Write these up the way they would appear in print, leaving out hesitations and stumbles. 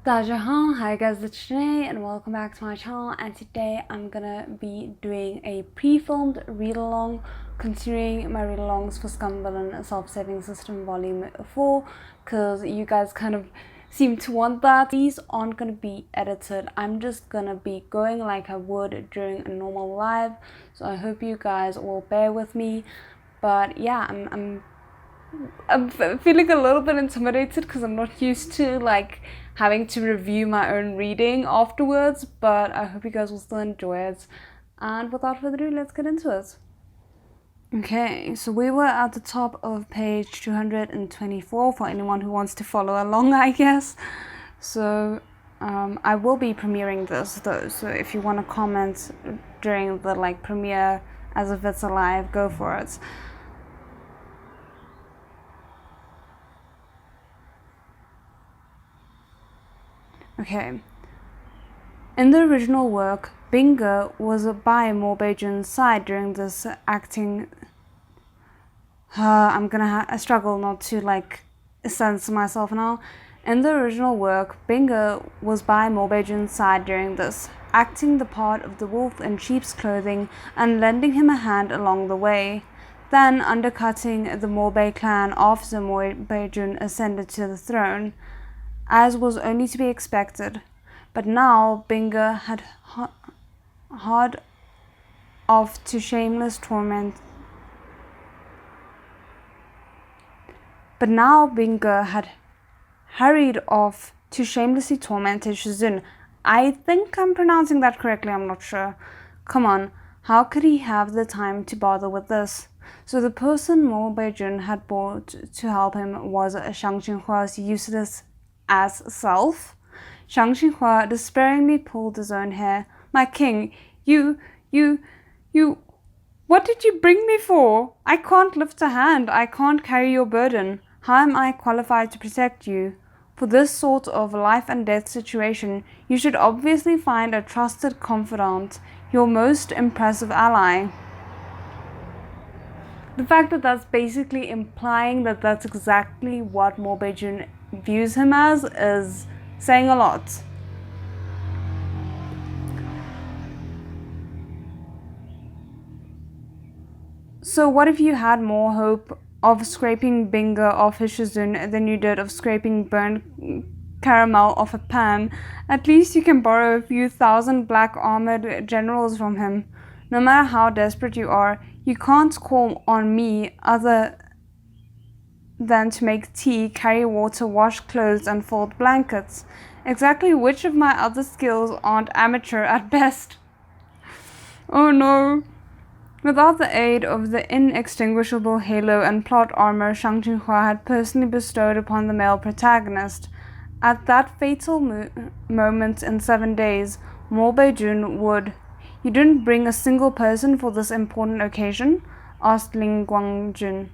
Hi guys, it's Janae and welcome back to my channel, and today I'm gonna be doing a pre-filmed read-along continuing my read-alongs for Scum Villian Self-Saving System Volume 4 because you guys kind of seem to want that. These aren't gonna be edited, I'm just gonna be going like I would during a normal live, so I hope you guys will bear with me. But yeah, I'm feeling a little bit intimidated because I'm not used to like having to review my own reading afterwards, but I hope you guys will still enjoy it. And without further ado, let's get into it. Okay, so we were at the top of page 224 for anyone who wants to follow along, I guess. So I will be premiering this though, so if you want to comment during the like premiere as if it's alive, go for it. Okay. In the original work, Binga was by Mo Jun's side during this acting. I'm gonna struggle not to like censor myself now. In the original work, Binga was by Mo Jun's side during this, acting the part of the wolf in sheep's clothing and lending him a hand along the way, then undercutting the Mo clan after Mo Jun ascended to the throne, as was only to be expected. But now Binga had hard off to shameless torment. But now Binga had hurried off to shamelessly torment his Shizun. I think I'm pronouncing that correctly, I'm not sure. Come on, how could he have the time to bother with this? So the person Mo Jun had brought to help him was Xiang Hua's useless as self. Xiang Xinhua despairingly pulled his own hair. My king, you, what did you bring me for? I can't lift a hand, I can't carry your burden. How am I qualified to protect you? For this sort of life and death situation, you should obviously find a trusted confidant, your most impressive ally. The fact that that's basically implying that that's exactly what Mo Jun views him as is saying a lot. So what if you had more hope of scraping Binga off his Shizun than you did of scraping burnt caramel off a pan? At least you can borrow a few thousand black armored generals from him. No matter how desperate you are, you can't call on me other than to make tea, carry water, wash clothes, and fold blankets. Exactly which of my other skills aren't amateur at best? Oh no. Without the aid of the inextinguishable halo and plot armor Xiang Xinhua had personally bestowed upon the male protagonist, at that fatal moment in 7 days, Mo Jun would. You didn't bring a single person for this important occasion? Asked Ling Guang Jun.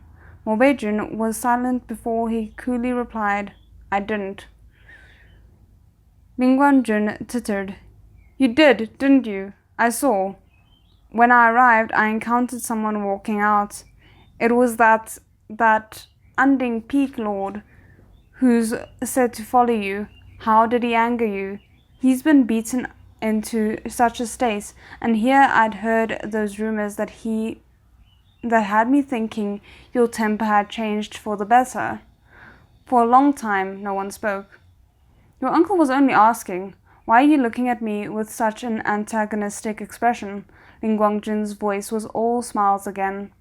Mo Jun was silent before he coolly replied, I didn't. Ling Guang Jun tittered. You did, didn't you? I saw. When I arrived, I encountered someone walking out. It was that Unding Peak Lord who's said to follow you. How did he anger you? He's been beaten into such a state, and here I'd heard those rumors that had me thinking your temper had changed for the better. For a long time, no one spoke. Your uncle was only asking, why are you looking at me with such an antagonistic expression? Ling Guang Jun's voice was all smiles again.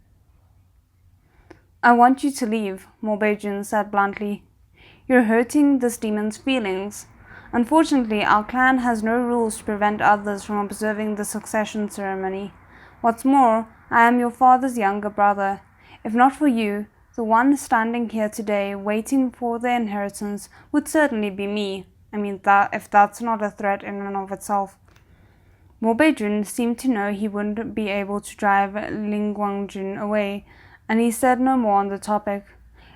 I want you to leave, Mo Jun said bluntly. You're hurting this demon's feelings. Unfortunately, our clan has no rules to prevent others from observing the succession ceremony. What's more, I am your father's younger brother. If not for you, the one standing here today waiting for the inheritance would certainly be me. I mean, if that's not a threat in and of itself. Mo Jun seemed to know he wouldn't be able to drive Ling Guang Jun away, and he said no more on the topic.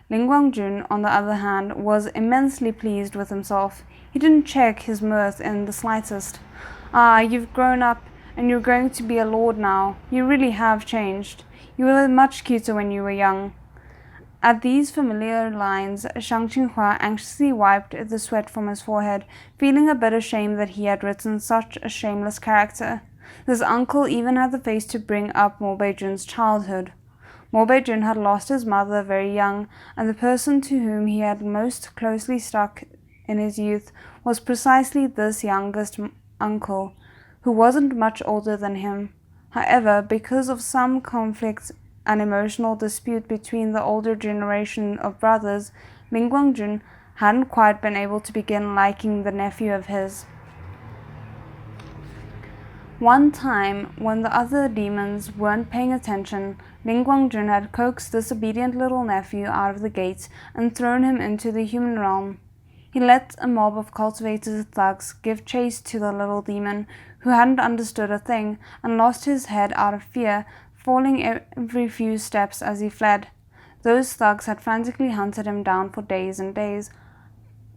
Ling Guang Jun, on the other hand, was immensely pleased with himself. He didn't check his mirth in the slightest. Ah, you've grown up, and you're going to be a lord now. You really have changed. You were much cuter when you were young. At these familiar lines, Shang Qinghua anxiously wiped the sweat from his forehead, feeling a bit ashamed that he had written such a shameless character. This uncle even had the face to bring up Mo Jun's childhood. Mo Jun had lost his mother very young, and the person to whom he had most closely stuck in his youth was precisely this youngest uncle, who wasn't much older than him. However, because of some conflict and emotional dispute between the older generation of brothers, Ling Guang Jun hadn't quite been able to begin liking the nephew of his. One time, when the other demons weren't paying attention, Ling Guang Jun had coaxed this obedient little nephew out of the gates and thrown him into the human realm. He let a mob of cultivated thugs give chase to the little demon, who hadn't understood a thing and lost his head out of fear, falling every few steps as he fled. Those thugs had frantically hunted him down for days and days.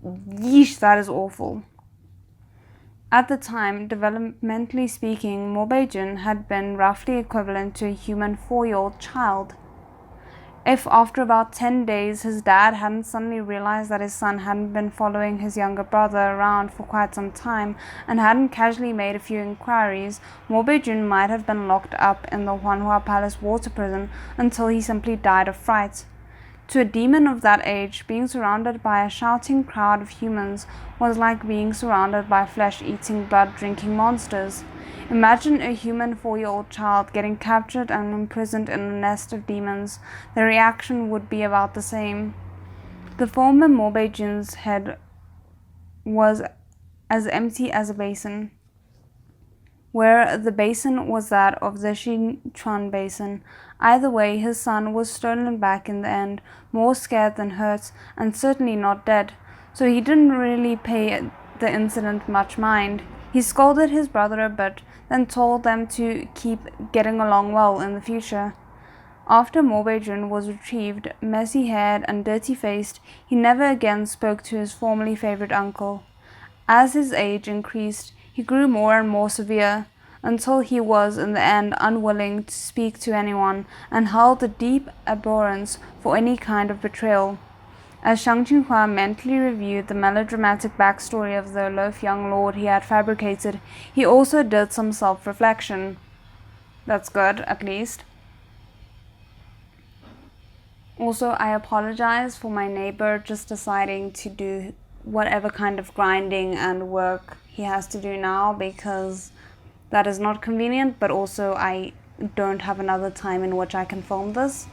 Yeesh, that is awful. At the time, developmentally speaking, Mo Jun had been roughly equivalent to a human 4-year-old child. If after about 10 days his dad hadn't suddenly realized that his son hadn't been following his younger brother around for quite some time and hadn't casually made a few inquiries, Mo Jun might have been locked up in the Huanhua Palace water prison until he simply died of fright. To a demon of that age, being surrounded by a shouting crowd of humans was like being surrounded by flesh-eating, blood-drinking monsters. Imagine a human 4-year-old child getting captured and imprisoned in a nest of demons. The reaction would be about the same. The former Mo Jun's head was as empty as a basin, where the basin was that of the Xinchuan basin. Either way, his son was stolen back in the end, more scared than hurt, and certainly not dead, so he didn't really pay the incident much mind. He scolded his brother a bit, then told them to keep getting along well in the future. After Mo Jun was retrieved, messy-haired and dirty-faced, he never again spoke to his formerly favorite uncle. As his age increased, he grew more and more severe, until he was in the end unwilling to speak to anyone and held a deep abhorrence for any kind of betrayal. As Shang Qinghua mentally reviewed the melodramatic backstory of the loaf young lord he had fabricated, he also did some self-reflection. That's good, at least. Also, I apologize for my neighbor just deciding to do whatever kind of grinding and work he has to do now, because that is not convenient, but also I don't have another time in which I can film this.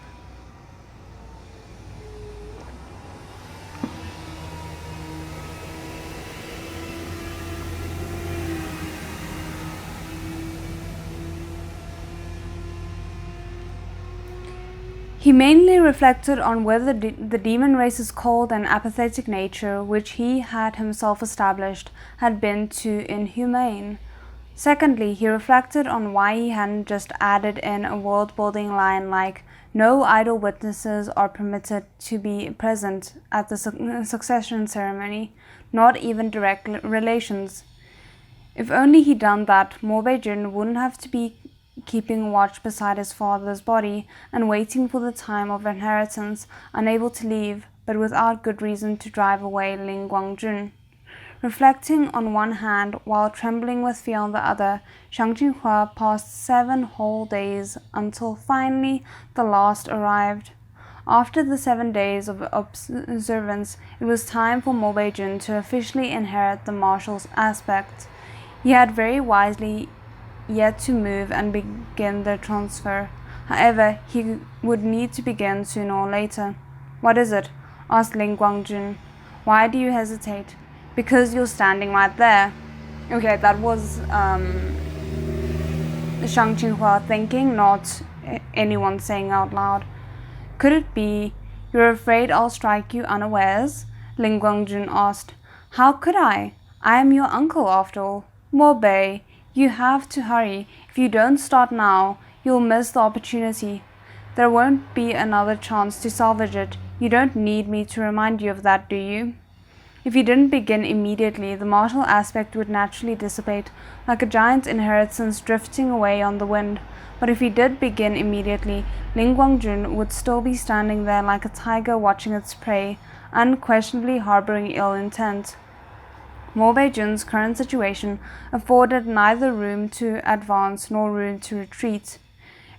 He mainly reflected on whether the demon race's cold and apathetic nature, which he had himself established, had been too inhumane. Secondly, he reflected on why he hadn't just added in a world-building line like, "No idle witnesses are permitted to be present at the succession ceremony, not even direct relations." If only he'd done that, Mo Jun wouldn't have to be keeping watch beside his father's body and waiting for the time of inheritance, unable to leave, but without good reason to drive away Ling Guang Jun. Reflecting on one hand while trembling with fear on the other, Shang Qinghua passed 7 whole days until finally the last arrived. After the 7 days of observance, it was time for Mo Jun to officially inherit the marshal's aspect. He had very wisely yet to move and begin the transfer. However, he would need to begin sooner or later. "What is it?" asked Ling Guang Jun. "Why do you hesitate?" "Because you're standing right there." Okay, that was Shang Qinghua thinking, not anyone saying out loud. "Could it be you're afraid I'll strike you unawares?" Ling Guang Jun asked. "How could I? I am your uncle after all." "Mo Bei, you have to hurry. If you don't start now, you'll miss the opportunity. There won't be another chance to salvage it. You don't need me to remind you of that, do you?" If he didn't begin immediately, the martial aspect would naturally dissipate, like a giant inheritance drifting away on the wind. But if he did begin immediately, Ling Guang Jun would still be standing there like a tiger watching its prey, unquestionably harboring ill intent. Mo Jun's current situation afforded neither room to advance nor room to retreat.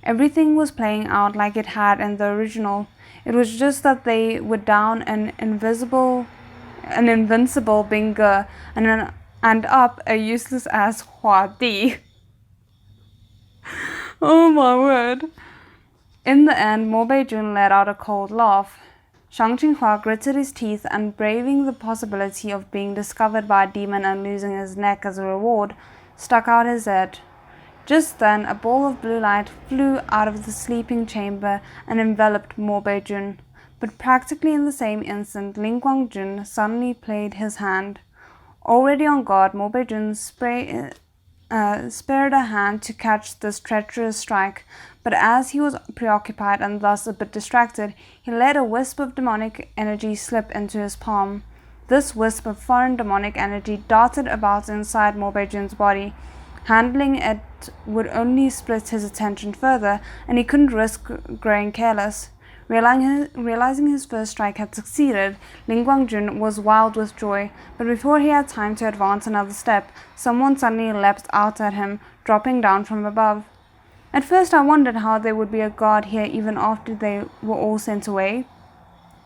Everything was playing out like it had in the original. It was just that they were down an invincible Bing Ge and up a useless ass Hua Di. Oh my word. In the end, Mo Jun let out a cold laugh. Shang Qinghua gritted his teeth and, braving the possibility of being discovered by a demon and losing his neck as a reward, stuck out his head. Just then, a ball of blue light flew out of the sleeping chamber and enveloped Mo Jun. But practically in the same instant, Ling Guang Jun suddenly played his hand. Already on guard, Mo Jun spared a hand to catch this treacherous strike, but as he was preoccupied and thus a bit distracted, he let a wisp of demonic energy slip into his palm. This wisp of foreign demonic energy darted about inside Mo Jun's body. Handling it would only split his attention further, and he couldn't risk growing careless. Realizing his first strike had succeeded, Ling Guang Jun was wild with joy, but before he had time to advance another step, someone suddenly leapt out at him, dropping down from above. At first I wondered how there would be a guard here even after they were all sent away.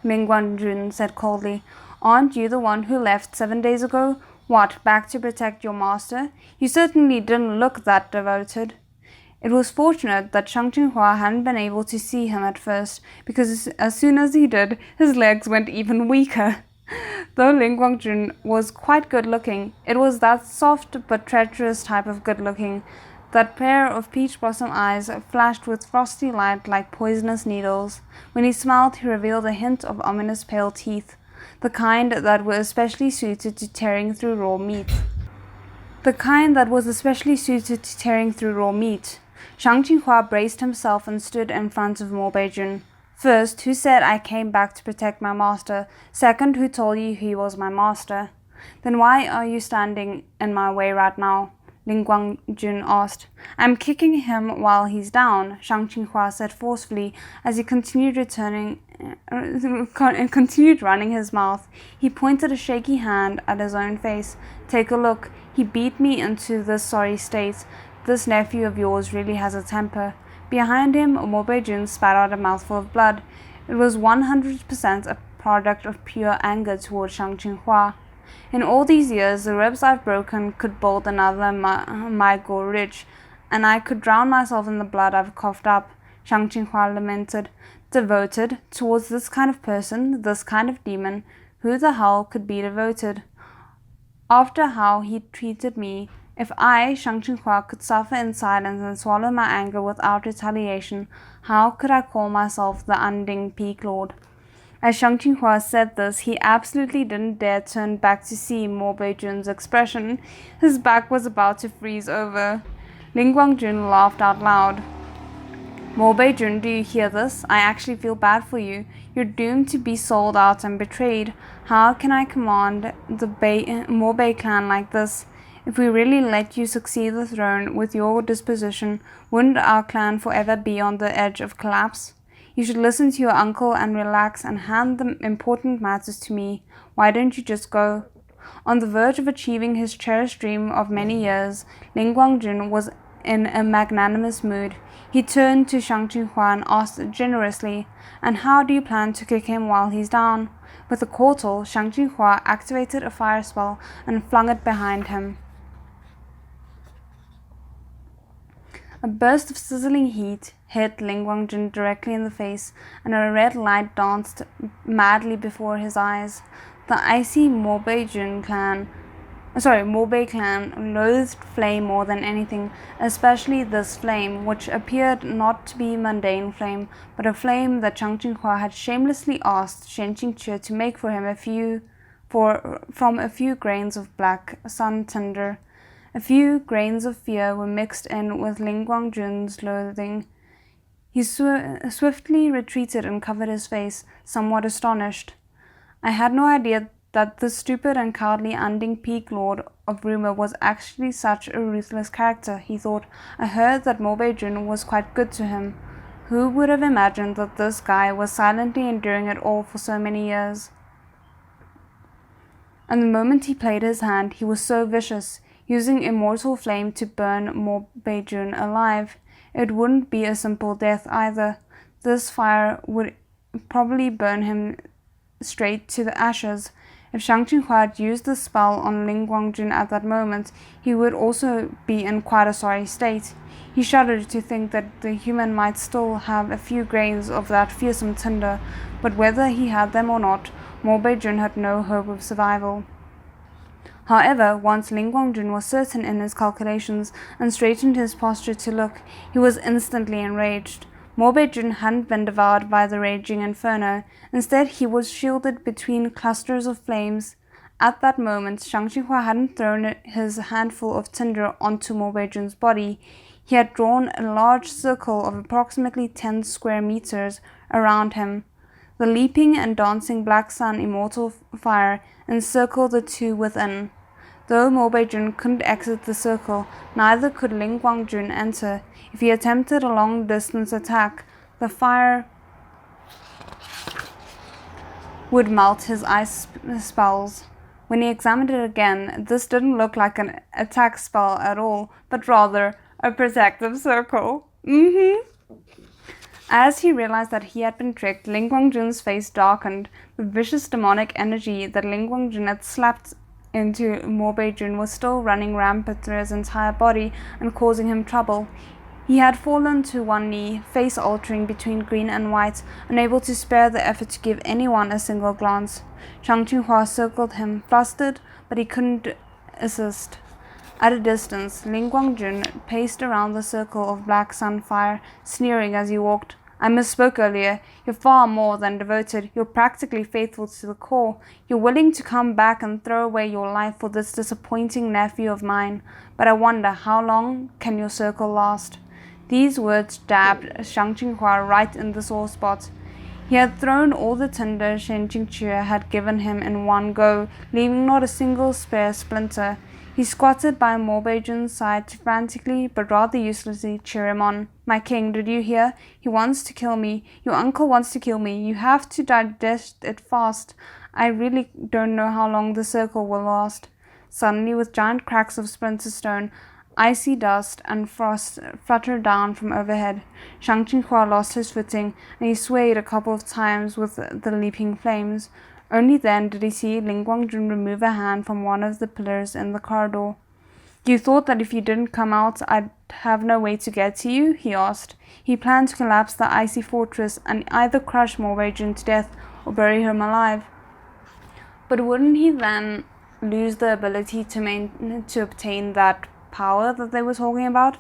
Ling Guang Jun said coldly, "Aren't you the one who left 7 days ago? What, back to protect your master? You certainly didn't look that devoted." It was fortunate that Shang Qinghua hadn't been able to see him at first, because as soon as he did, his legs went even weaker. Though Ling Guang Jun was quite good-looking, it was that soft but treacherous type of good-looking. That pair of peach blossom eyes flashed with frosty light like poisonous needles. When he smiled, he revealed a hint of ominous pale teeth, the kind that were especially suited to tearing through raw meat. Shang Qinghua braced himself and stood in front of Mo Jun. "First, who said I came back to protect my master? Second, who told you he was my master? Then why are you standing in my way right now?" Ling Guang Jun asked. "I'm kicking him while he's down," Shang Qinghua said forcefully as he continued running his mouth. He pointed a shaky hand at his own face. "Take a look. He beat me into this sorry state. This nephew of yours really has a temper." Behind him, Mo Jun spat out a mouthful of blood. It was 100% a product of pure anger toward Shang Qinghua. "In all these years, the ribs I've broken could build another Maigor Ridge, and I could drown myself in the blood I've coughed up," Shang Qinghua lamented. "Devoted towards this kind of person, this kind of demon? Who the hell could be devoted? After how he treated me, if I, Shang Qinghua, could suffer in silence and swallow my anger without retaliation, how could I call myself the Unding Peak Lord?" As Shang Qinghua said this, he absolutely didn't dare turn back to see Mo Jun's expression. His back was about to freeze over. Ling Guang Jun laughed out loud. "Mo Jun, do you hear this? I actually feel bad for you. You're doomed to be sold out and betrayed. How can I command the Mo clan like this? If we really let you succeed the throne with your disposition, wouldn't our clan forever be on the edge of collapse? You should listen to your uncle and relax and hand the important matters to me. Why don't you just go?" On the verge of achieving his cherished dream of many years, Ling Guang Jun was in a magnanimous mood. He turned to Shang Qinghua and asked generously, "And how do you plan to kick him while he's down?" With a chortle, Shang Qinghua activated a fire spell and flung it behind him. A burst of sizzling heat hit Ling Guang Jun directly in the face, and a red light danced madly before his eyes. The icy Mo clan loathed flame more than anything, especially this flame, which appeared not to be mundane flame, but a flame that Shang Qinghua had shamelessly asked Shen Qingque to make for him from a few grains of black sun tinder. A few grains of fear were mixed in with Ling Guang Jun's loathing. He swiftly retreated and covered his face, somewhat astonished. "I had no idea that the stupid and cowardly unending peak lord of rumor was actually such a ruthless character, he thought. I heard that Mo Jun was quite good to him. Who would have imagined that this guy was silently enduring it all for so many years? And the moment he played his hand, he was so vicious, using immortal flame to burn Mo Jun alive. It wouldn't be a simple death either. This fire would probably burn him straight to the ashes. If Xiang had used the spell on Ling Guang Jun at that moment, he would also be in quite a sorry state. He shuddered to think that the human might still have a few grains of that fearsome tinder, but whether he had them or not, Mo Jun had no hope of survival. However, once Ling Guang Jun was certain in his calculations and straightened his posture to look, he was instantly enraged. Mo Jun hadn't been devoured by the raging inferno. Instead, he was shielded between clusters of flames. At that moment, Xiang hadn't thrown his handful of tinder onto Mo Jun's body. He had drawn a large circle of approximately 10 square meters around him. The leaping and dancing black sun immortal fire encircled the two within. Though Mo Jun couldn't exit the circle, neither could Ling Guang Jun enter. If he attempted a long-distance attack, the fire would melt his ice spells. When he examined it again, this didn't look like an attack spell at all, but rather a protective circle. As he realized that he had been tricked, Ling Guang Jun's face darkened. The vicious demonic energy that Ling Guang Jun had slapped into Mo Jun was still running rampant through his entire body and causing him trouble. He had fallen to one knee, face altering between green and white, unable to spare the effort to give anyone a single glance. Xiang circled him, flustered, but he couldn't assist. At a distance, Ling Guang Jun paced around the circle of black sunfire, sneering as he walked. I misspoke earlier. You're far more than devoted. You're practically faithful to the core. You're willing to come back and throw away your life for this disappointing nephew of mine. But I wonder, how long can your circle last? These words jabbed Xiang right in the sore spot. He had thrown all the tinder Shen Jingque had given him in one go, leaving not a single spare splinter. He squatted by Mo Jun's side to frantically, but rather uselessly, cheer him on. My king, did you hear? He wants to kill me. Your uncle wants to kill me. You have to digest it fast. I really don't know how long the circle will last. Suddenly, with giant cracks of splinter stone, icy dust and frost fluttered down from overhead. Xiang lost his footing, and he swayed a couple of times with the leaping flames. Only then did he see Ling Guang Jun remove a hand from one of the pillars in the corridor. You thought that if you didn't come out, I'd have no way to get to you? He asked. He planned to collapse the icy fortress and either crush Mo Jun to death or bury him alive. But wouldn't he then lose the ability to obtain that power that they were talking about?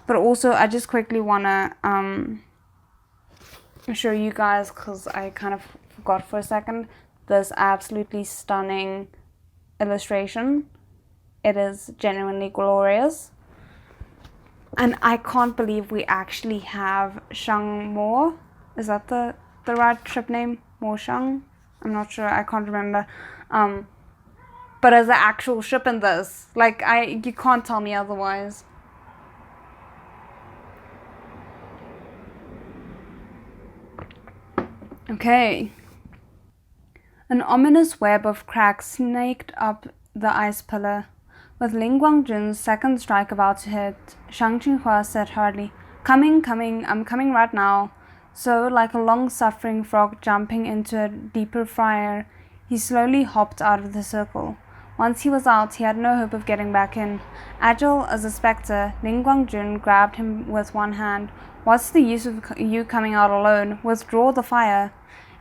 But also, I just quickly want to show you guys, because I kind of forgot for a second, this absolutely stunning illustration. It is genuinely glorious. And I can't believe we actually have Xiang Mo. Is that the right ship name? MOSHANG? I'm not sure, I can't remember. But as an actual ship in this, like, you can't tell me otherwise. Okay. An ominous web of cracks snaked up the ice pillar. With Ling Guang Jun's second strike about to hit, Xiang said hurriedly, Coming, I'm coming right now. So, like a long-suffering frog jumping into a deeper fire, he slowly hopped out of the circle. Once he was out, he had no hope of getting back in. Agile as a spectre, Ling Guang Jun grabbed him with one hand. What's the use of you coming out alone? Withdraw the fire.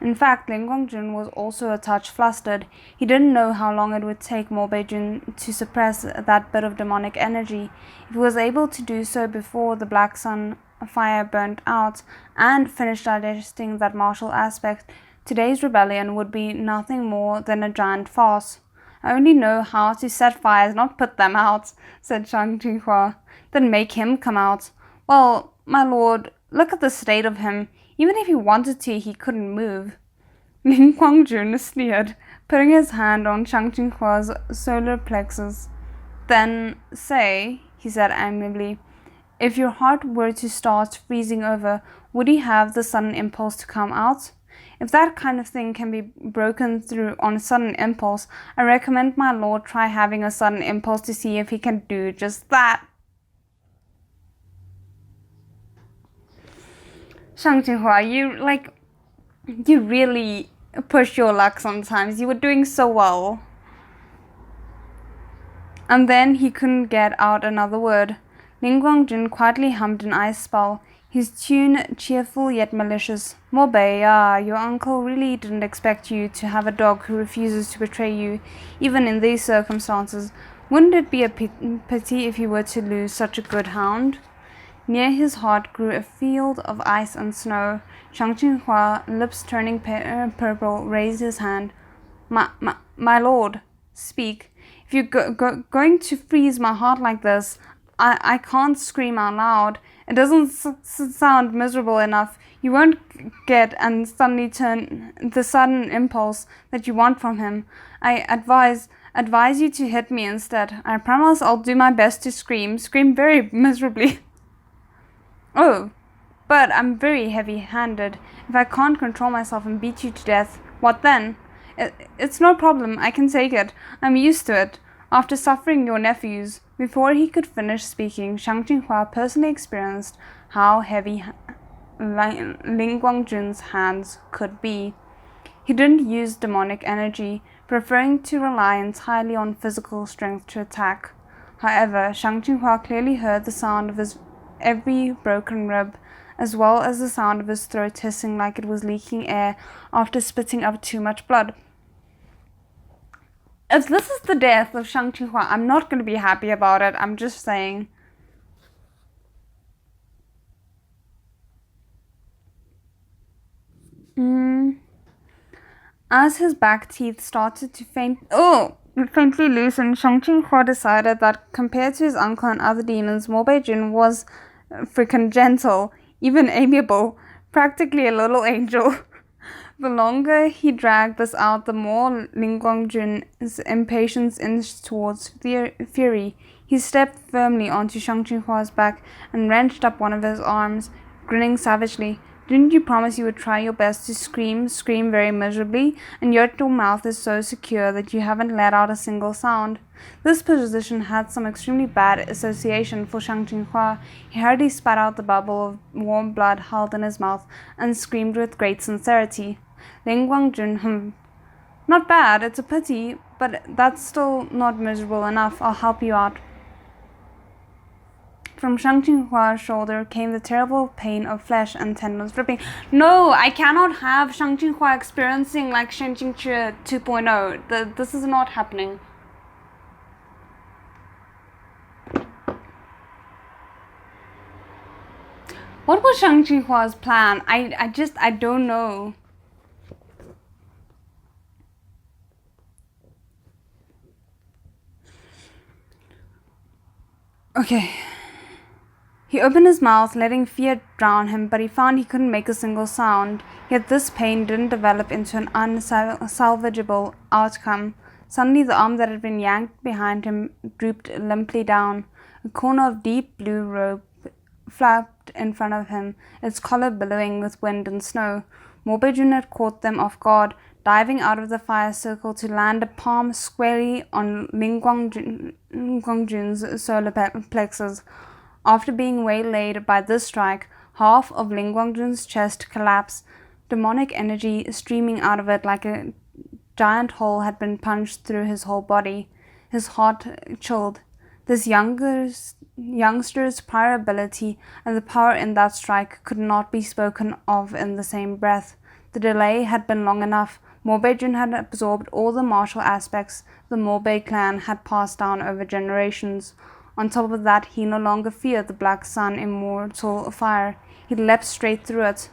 In fact, Ling Guang Jun was also a touch flustered. He didn't know how long it would take Mo Jun to suppress that bit of demonic energy. If he was able to do so before the black sun fire burnt out and finished digesting that martial aspect, today's rebellion would be nothing more than a giant farce. I only know how to set fires, not put them out, said Xiang. Then make him come out. Well, my lord, look at the state of him. Even if he wanted to, he couldn't move. Ling Guang Jun sneered. putting his hand on Shang Qinghua's solar plexus. Then say, he said amiably, if your heart were to start freezing over, would he have the sudden impulse to come out? If that kind of thing can be broken through on a sudden impulse, I recommend my lord try having a sudden impulse to see if he can do just that. Shang Qinghua, you really push your luck sometimes. You were doing so well. And then he couldn't get out another word. Ling Guang Jun quietly hummed an ice spell, his tune cheerful yet malicious. Mo Bei, your uncle really didn't expect you to have a dog who refuses to betray you, even in these circumstances. Wouldn't it be a pity if you were to lose such a good hound? Near his heart grew a field of ice and snow. Shang Qinghua, lips turning purple, raised his hand. My lord, speak. If you're going to freeze my heart like this, I can't scream out loud. It doesn't sound miserable enough. You won't get and suddenly turn the sudden impulse that you want from him. I advise you to hit me instead. I promise I'll do my best to scream very miserably. Oh, but I'm very heavy-handed. If I can't control myself and beat you to death, what then? It's no problem. I can take it. I'm used to it. After suffering your nephews. Before he could finish speaking, Shang Qinghua personally experienced how heavy Ling Guang Jun's hands could be. He didn't use demonic energy, preferring to rely entirely on physical strength to attack. However, Shang Qinghua clearly heard the sound of his every broken rib, as well as the sound of his throat hissing like it was leaking air after spitting up too much blood. If this is the death of Shang Qinghua, I'm not going to be happy about it. I'm just saying. As his back teeth started to faintly loosen, Shang Qinghua decided that compared to his uncle and other demons, Mo Jun was freaking gentle, even amiable, practically a little angel. The longer he dragged this out, the more Ling Guang Jun's impatience inched towards fury. He stepped firmly onto Shang Qinghua's back and wrenched up one of his arms, grinning savagely. Didn't you promise you would try your best to scream very miserably, and yet your mouth is so secure that you haven't let out a single sound? This position had some extremely bad association for Shang Qinghua. He hardly spat out the bubble of warm blood held in his mouth and screamed with great sincerity. Ling Guang Jun, Not bad, it's a pity, but that's still not miserable enough. I'll help you out. From Shang Qinghua's shoulder came the terrible pain of flesh and tendons ripping. No, I cannot have Shang Qinghua experiencing like Shen Qingque 2.0. This is not happening. What was Shang Qinghua's plan? I don't know. Okay. He opened his mouth, letting fear drown him, but he found he couldn't make a single sound. Yet this pain didn't develop into an unsalvageable outcome. Suddenly the arm that had been yanked behind him drooped limply down. A corner of deep blue robe flapped in front of him, its collar billowing with wind and snow. Mo Jun had caught them off guard, diving out of the fire circle to land a palm squarely on Ling Guang Jun's solar plexus. After being waylaid by this strike, half of Ling Guang Jun's chest collapsed, demonic energy streaming out of it like a giant hole had been punched through his whole body. His heart chilled. This youngster's prior ability and the power in that strike could not be spoken of in the same breath. The delay had been long enough. Mo Jun had absorbed all the martial aspects the Mo clan had passed down over generations. On top of that, he no longer feared the Black Sun immortal fire. He leapt straight through it.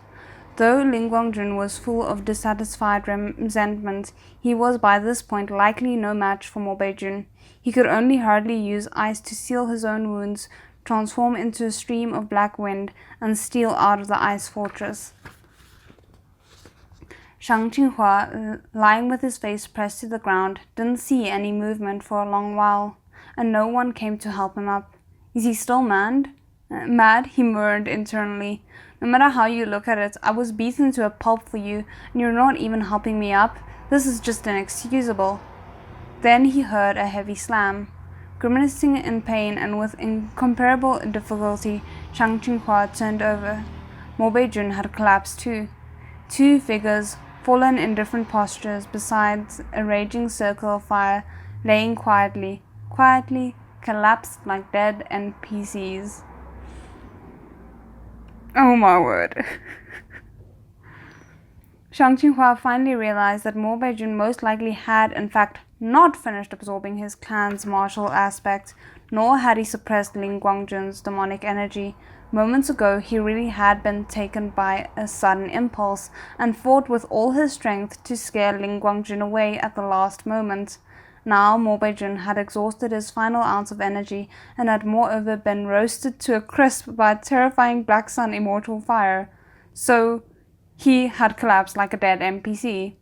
Though Ling Guang Jun was full of dissatisfied resentment, he was by this point likely no match for Mo Jun. He could only hardly use ice to seal his own wounds, transform into a stream of black wind, and steal out of the ice fortress. Xiang Qinghua, lying with his face pressed to the ground, didn't see any movement for a long while, and no one came to help him up. Is he still mad? Mad, he murmured internally. No matter how you look at it, I was beaten to a pulp for you, and you're not even helping me up. This is just inexcusable. Then he heard a heavy slam. Grimacing in pain and with incomparable difficulty, Xiang Qinghua turned over. Mo Jun had collapsed too. Two figures, fallen in different postures besides a raging circle of fire, laying quietly, collapsed like dead NPCs. Oh my word. Xiang Qinghua finally realized that Mo Jun most likely had, in fact, not finished absorbing his clan's martial aspect, nor had he suppressed Ling Guang Jun's demonic energy. Moments ago, he really had been taken by a sudden impulse and fought with all his strength to scare Ling Guang Jun away at the last moment. Now Mo Jun had exhausted his final ounce of energy and had moreover been roasted to a crisp by a terrifying black sun immortal fire. So he had collapsed like a dead NPC.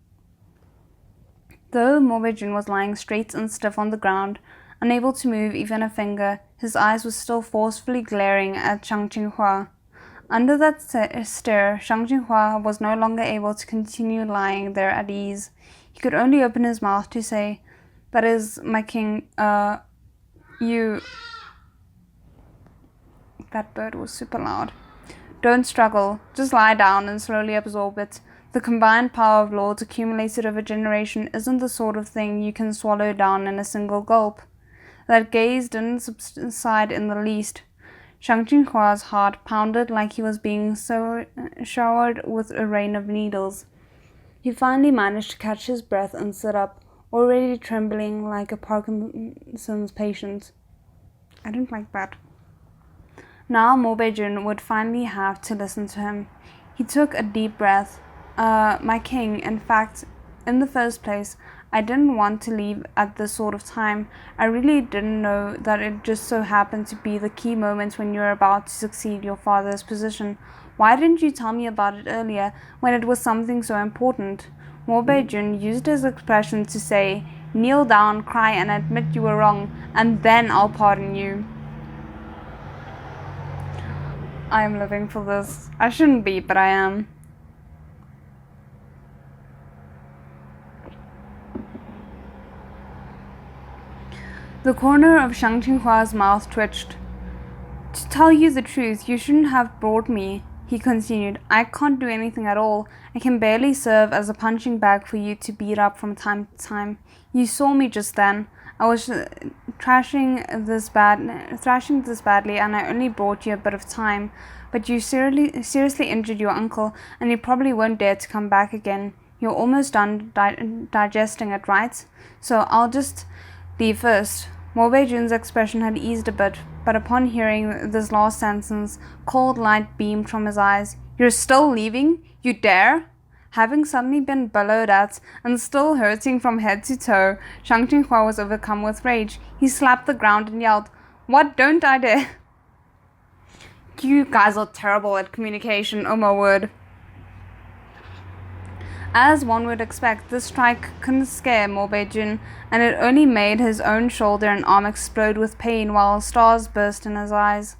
Though Mo Jun was lying straight and stiff on the ground, unable to move even a finger, his eyes were still forcefully glaring at Xiang Qinghua. Under that stare, Xiang Qinghua was no longer able to continue lying there at ease. He could only open his mouth to say, "That is, my king, you..." That bird was super loud. "Don't struggle, just lie down and slowly absorb it. The combined power of lords accumulated over generation isn't the sort of thing you can swallow down in a single gulp." That gaze didn't subside in the least. Xiang Qinghua's heart pounded like he was being showered with a rain of needles. He finally managed to catch his breath and sit up, already trembling like a Parkinson's patient. I don't like that. Now Mo Jun would finally have to listen to him. He took a deep breath. My king, in fact, in the first place, I didn't want to leave at this sort of time. I really didn't know that it just so happened to be the key moment when you were about to succeed your father's position. Why didn't you tell me about it earlier, when it was something so important? Mo Jun used his expression to say, "Kneel down, cry, and admit you were wrong, and then I'll pardon you." I am living for this. I shouldn't be, but I am. The corner of Xiang Qinghua's mouth twitched. "To tell you the truth, you shouldn't have brought me," he continued. "I can't do anything at all. I can barely serve as a punching bag for you to beat up from time to time. You saw me just then. I was thrashing this badly, and I only brought you a bit of time. But you seriously injured your uncle, and you probably won't dare to come back again. You're almost done digesting it, right? So I'll just leave first." Mo Jun's expression had eased a bit, but upon hearing this last sentence, cold light beamed from his eyes. "You're still leaving? You dare?" Having suddenly been bellowed at and still hurting from head to toe, Xiang Qinghua was overcome with rage. He slapped the ground and yelled, "What, don't I dare?" You guys are terrible at communication, oh my word. As one would expect, this strike couldn't scare Mo Jun, and it only made his own shoulder and arm explode with pain while stars burst in his eyes.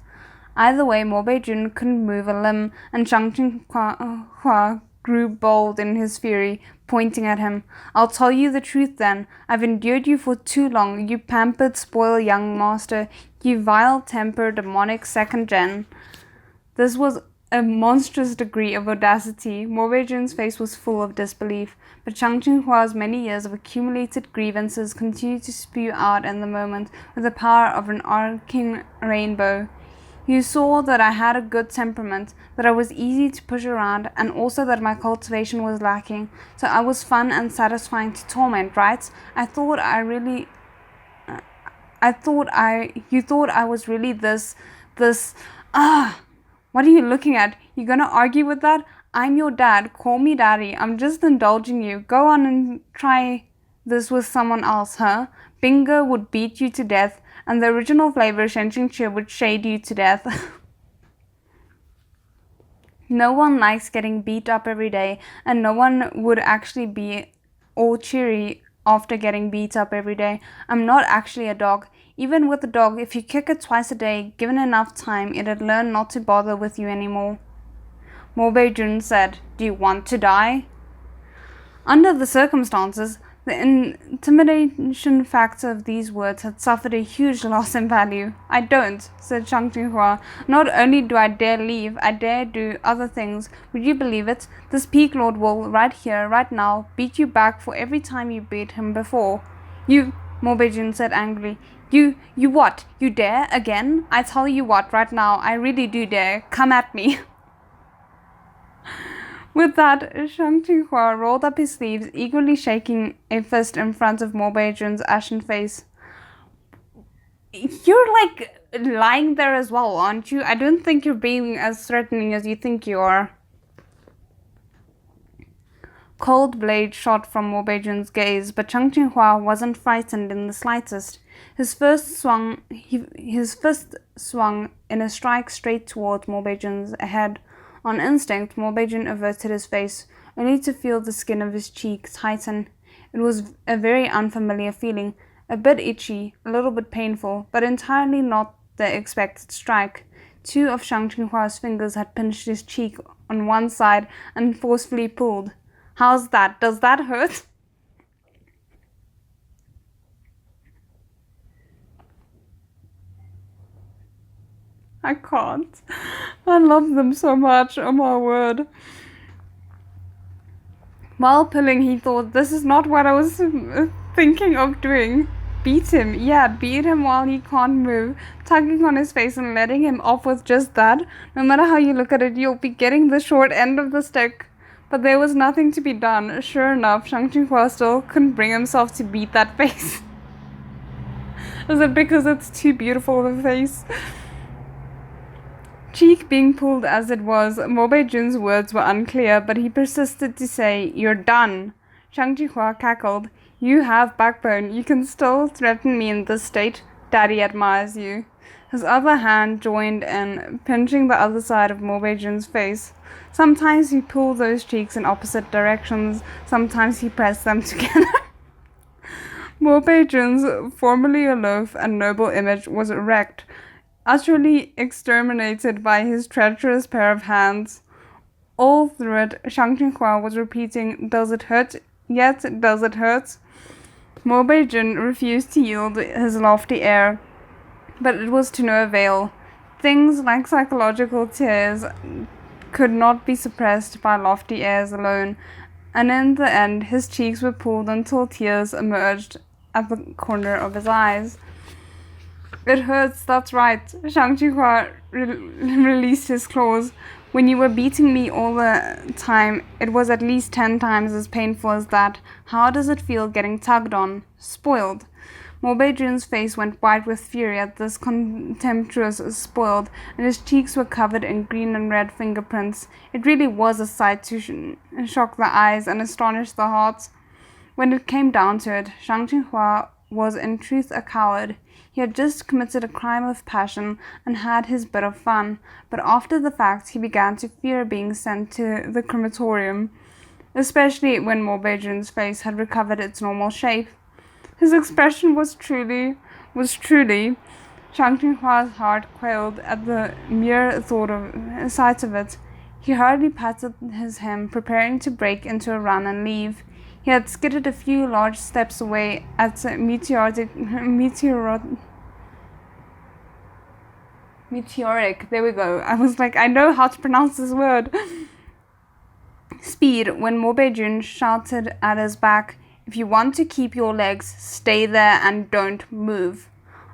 Either way, Mo Jun couldn't move a limb, and Xiang Qinghua grew bold in his fury, pointing at him. "I'll tell you the truth then. I've endured you for too long, you pampered, spoiled young master, you vile-tempered, demonic second gen." This was a monstrous degree of audacity. Mo Jun's face was full of disbelief, but Xiang Qinghua's many years of accumulated grievances continued to spew out in the moment with the power of an arcing rainbow. "You saw that I had a good temperament, that I was easy to push around, and also that my cultivation was lacking, so I was fun and satisfying to torment, right? You thought I was really this, What are you looking at? You gonna argue with that? I'm your dad. Call me daddy. I'm just indulging you. Go on and try this with someone else, huh? Bingo would beat you to death, and the original flavor Shenxingqi would shade you to death." No one likes getting beat up every day, and no one would actually be all cheery after getting beat up every day. I'm not actually a dog. Even with a dog, if you kick it twice a day, given enough time, it'd learn not to bother with you anymore. Mo Jun said, "Do you want to die?" Under the circumstances, the intimidation factor of these words had suffered a huge loss in value. "I don't," said Xiang Jinghua. "Not only do I dare leave, I dare do other things. Would you believe it? This Peak Lord will, right here, right now, beat you back for every time you beat him before." "You," Mo Jun said angrily. You what? You dare? Again? I tell you what, right now, I really do dare. Come at me." With that, Xiang Jinghua rolled up his sleeves, eagerly shaking a fist in front of Mo Jun's ashen face. "You're like lying there as well, aren't you? I don't think you're being as threatening as you think you are." Cold blade shot from Mo Jun's gaze, but Xiang Jinghua wasn't frightened in the slightest. His fist swung in a strike straight towards Mo Jun's head. On instinct, Mo Jun averted his face, only to feel the skin of his cheek tighten. It was a very unfamiliar feeling, a bit itchy, a little bit painful, but entirely not the expected strike. Two of Xiang Jinghua's fingers had pinched his cheek on one side and forcefully pulled. "How's that? Does that hurt?" I can't. I love them so much, oh my word. While pulling, he thought, "This is not what I was thinking of doing." Beat him. Yeah, beat him while he can't move, tugging on his face and letting him off with just that. No matter how you look at it, you'll be getting the short end of the stick. But there was nothing to be done. Sure enough, Xiang Jinghua still couldn't bring himself to beat that face. Is it because it's too beautiful of a face? Cheek being pulled as it was, Mo Jun's words were unclear, but he persisted to say, "You're done." Xiang Jinghua cackled. "You have backbone. You can still threaten me in this state. Daddy admires you." His other hand joined in, pinching the other side of Mo Jun's face. Sometimes he pulled those cheeks in opposite directions, sometimes he pressed them together. Mo Jun's formerly aloof and noble image was wrecked, utterly exterminated by his treacherous pair of hands. All through it, Xiang Jinghua was repeating, "Does it hurt? Yet does it hurt?" Mo Jun refused to yield his lofty air, but it was to no avail. Things like psychological tears could not be suppressed by lofty airs alone, and in the end his cheeks were pulled until tears emerged at the corner of his eyes. "It hurts, that's right." Xiang Jinghua released his claws. "When you were beating me all the time, it was at least 10 times as painful as that. How does it feel getting tugged on? Spoiled?" Mo Jun's face went white with fury at this contemptuous "spoiled," and his cheeks were covered in green and red fingerprints. It really was a sight to shock the eyes and astonish the heart. When it came down to it, Xiang Jinghua was in truth a coward. He had just committed a crime of passion and had his bit of fun, but after the fact he began to fear being sent to the crematorium, especially when Mo Jun's face had recovered its normal shape. His expression was truly. Xiang Jinhua's heart quailed at the mere sight of it. He hurriedly patted his hem, preparing to break into a run and leave. He had skidded a few large steps away at meteoric, there we go. I was like, I know how to pronounce this word. Speed when Mo Jun shouted at his back, "If you want to keep your legs, stay there and don't move."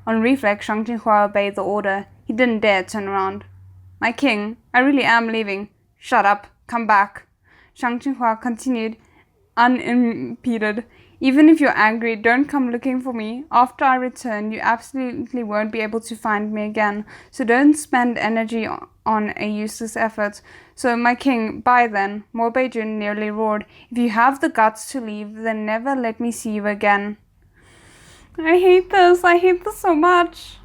On reflex, Xiang Jinhua obeyed the order. He didn't dare turn around. "My king, I really am leaving." "Shut up. Come back." Xiang Jinhua continued, unimpeded. "Even if you're angry, don't come looking for me. After I return, you absolutely won't be able to find me again, so don't spend energy on a useless effort. So, my king, bye then." Mo Jun nearly roared. "If you have the guts to leave, then never let me see you again." I hate this so much.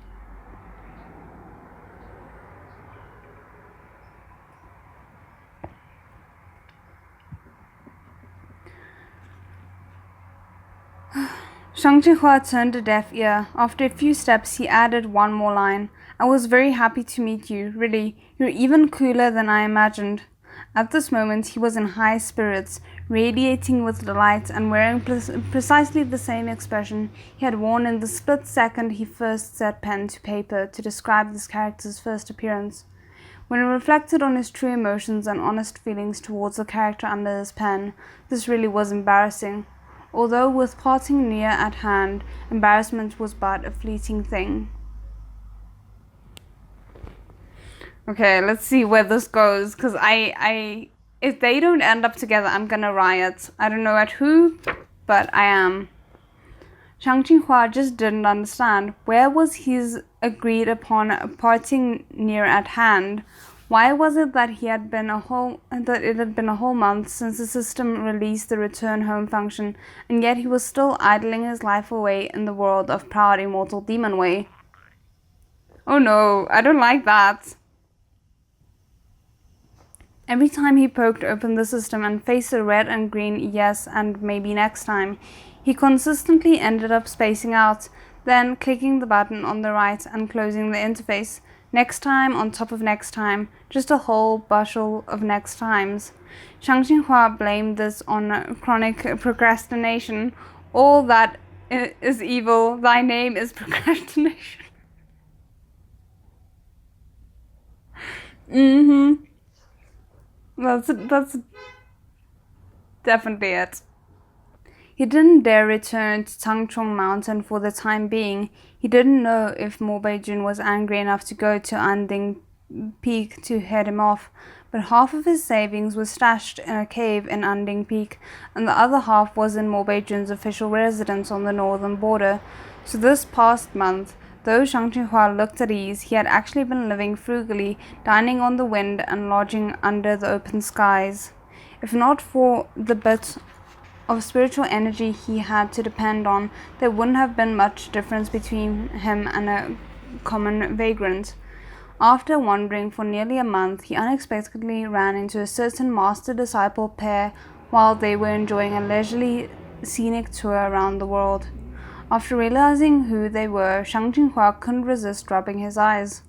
Shang Jinhua turned a deaf ear. After a few steps, he added one more line. I was very happy to meet you, really. You're even cooler than I imagined. At this moment, he was in high spirits, radiating with delight and wearing precisely the same expression he had worn in the split second he first set pen to paper to describe this character's first appearance. When he reflected on his true emotions and honest feelings towards the character under his pen, this really was embarrassing. Although with parting near at hand, embarrassment was but a fleeting thing. Okay, let's see where this goes, because if they don't end up together, I'm gonna riot. I don't know at who, but I am. Shang Jinhua just didn't understand. Where was his agreed upon parting near at hand? Why was it that it had been a whole month since the system released the return home function, and yet he was still idling his life away in the world of proud immortal demon way? Oh no, I don't like that. Every time he poked open the system and faced a red and green yes and maybe next time, he consistently ended up spacing out, then clicking the button on the right and closing the interface. Next time on top of next time, just a whole bushel of next times. Shang Jinhua blamed this on chronic procrastination. All that is evil, thy name is procrastination. That's definitely it. He didn't dare return to Tangchong Mountain for the time being. He didn't know if Mo Jun was angry enough to go to Anding Peak to head him off, but half of his savings was stashed in a cave in Anding Peak, and the other half was in Mo Jun's official residence on the northern border. So this past month, though Shang Jinhua looked at ease, he had actually been living frugally, dining on the wind and lodging under the open skies. If not for the bit of spiritual energy he had to depend on, there wouldn't have been much difference between him and a common vagrant. After wandering for nearly a month, he unexpectedly ran into a certain master-disciple pair while they were enjoying a leisurely scenic tour around the world. After realizing who they were, Shang Jinhua couldn't resist rubbing his eyes.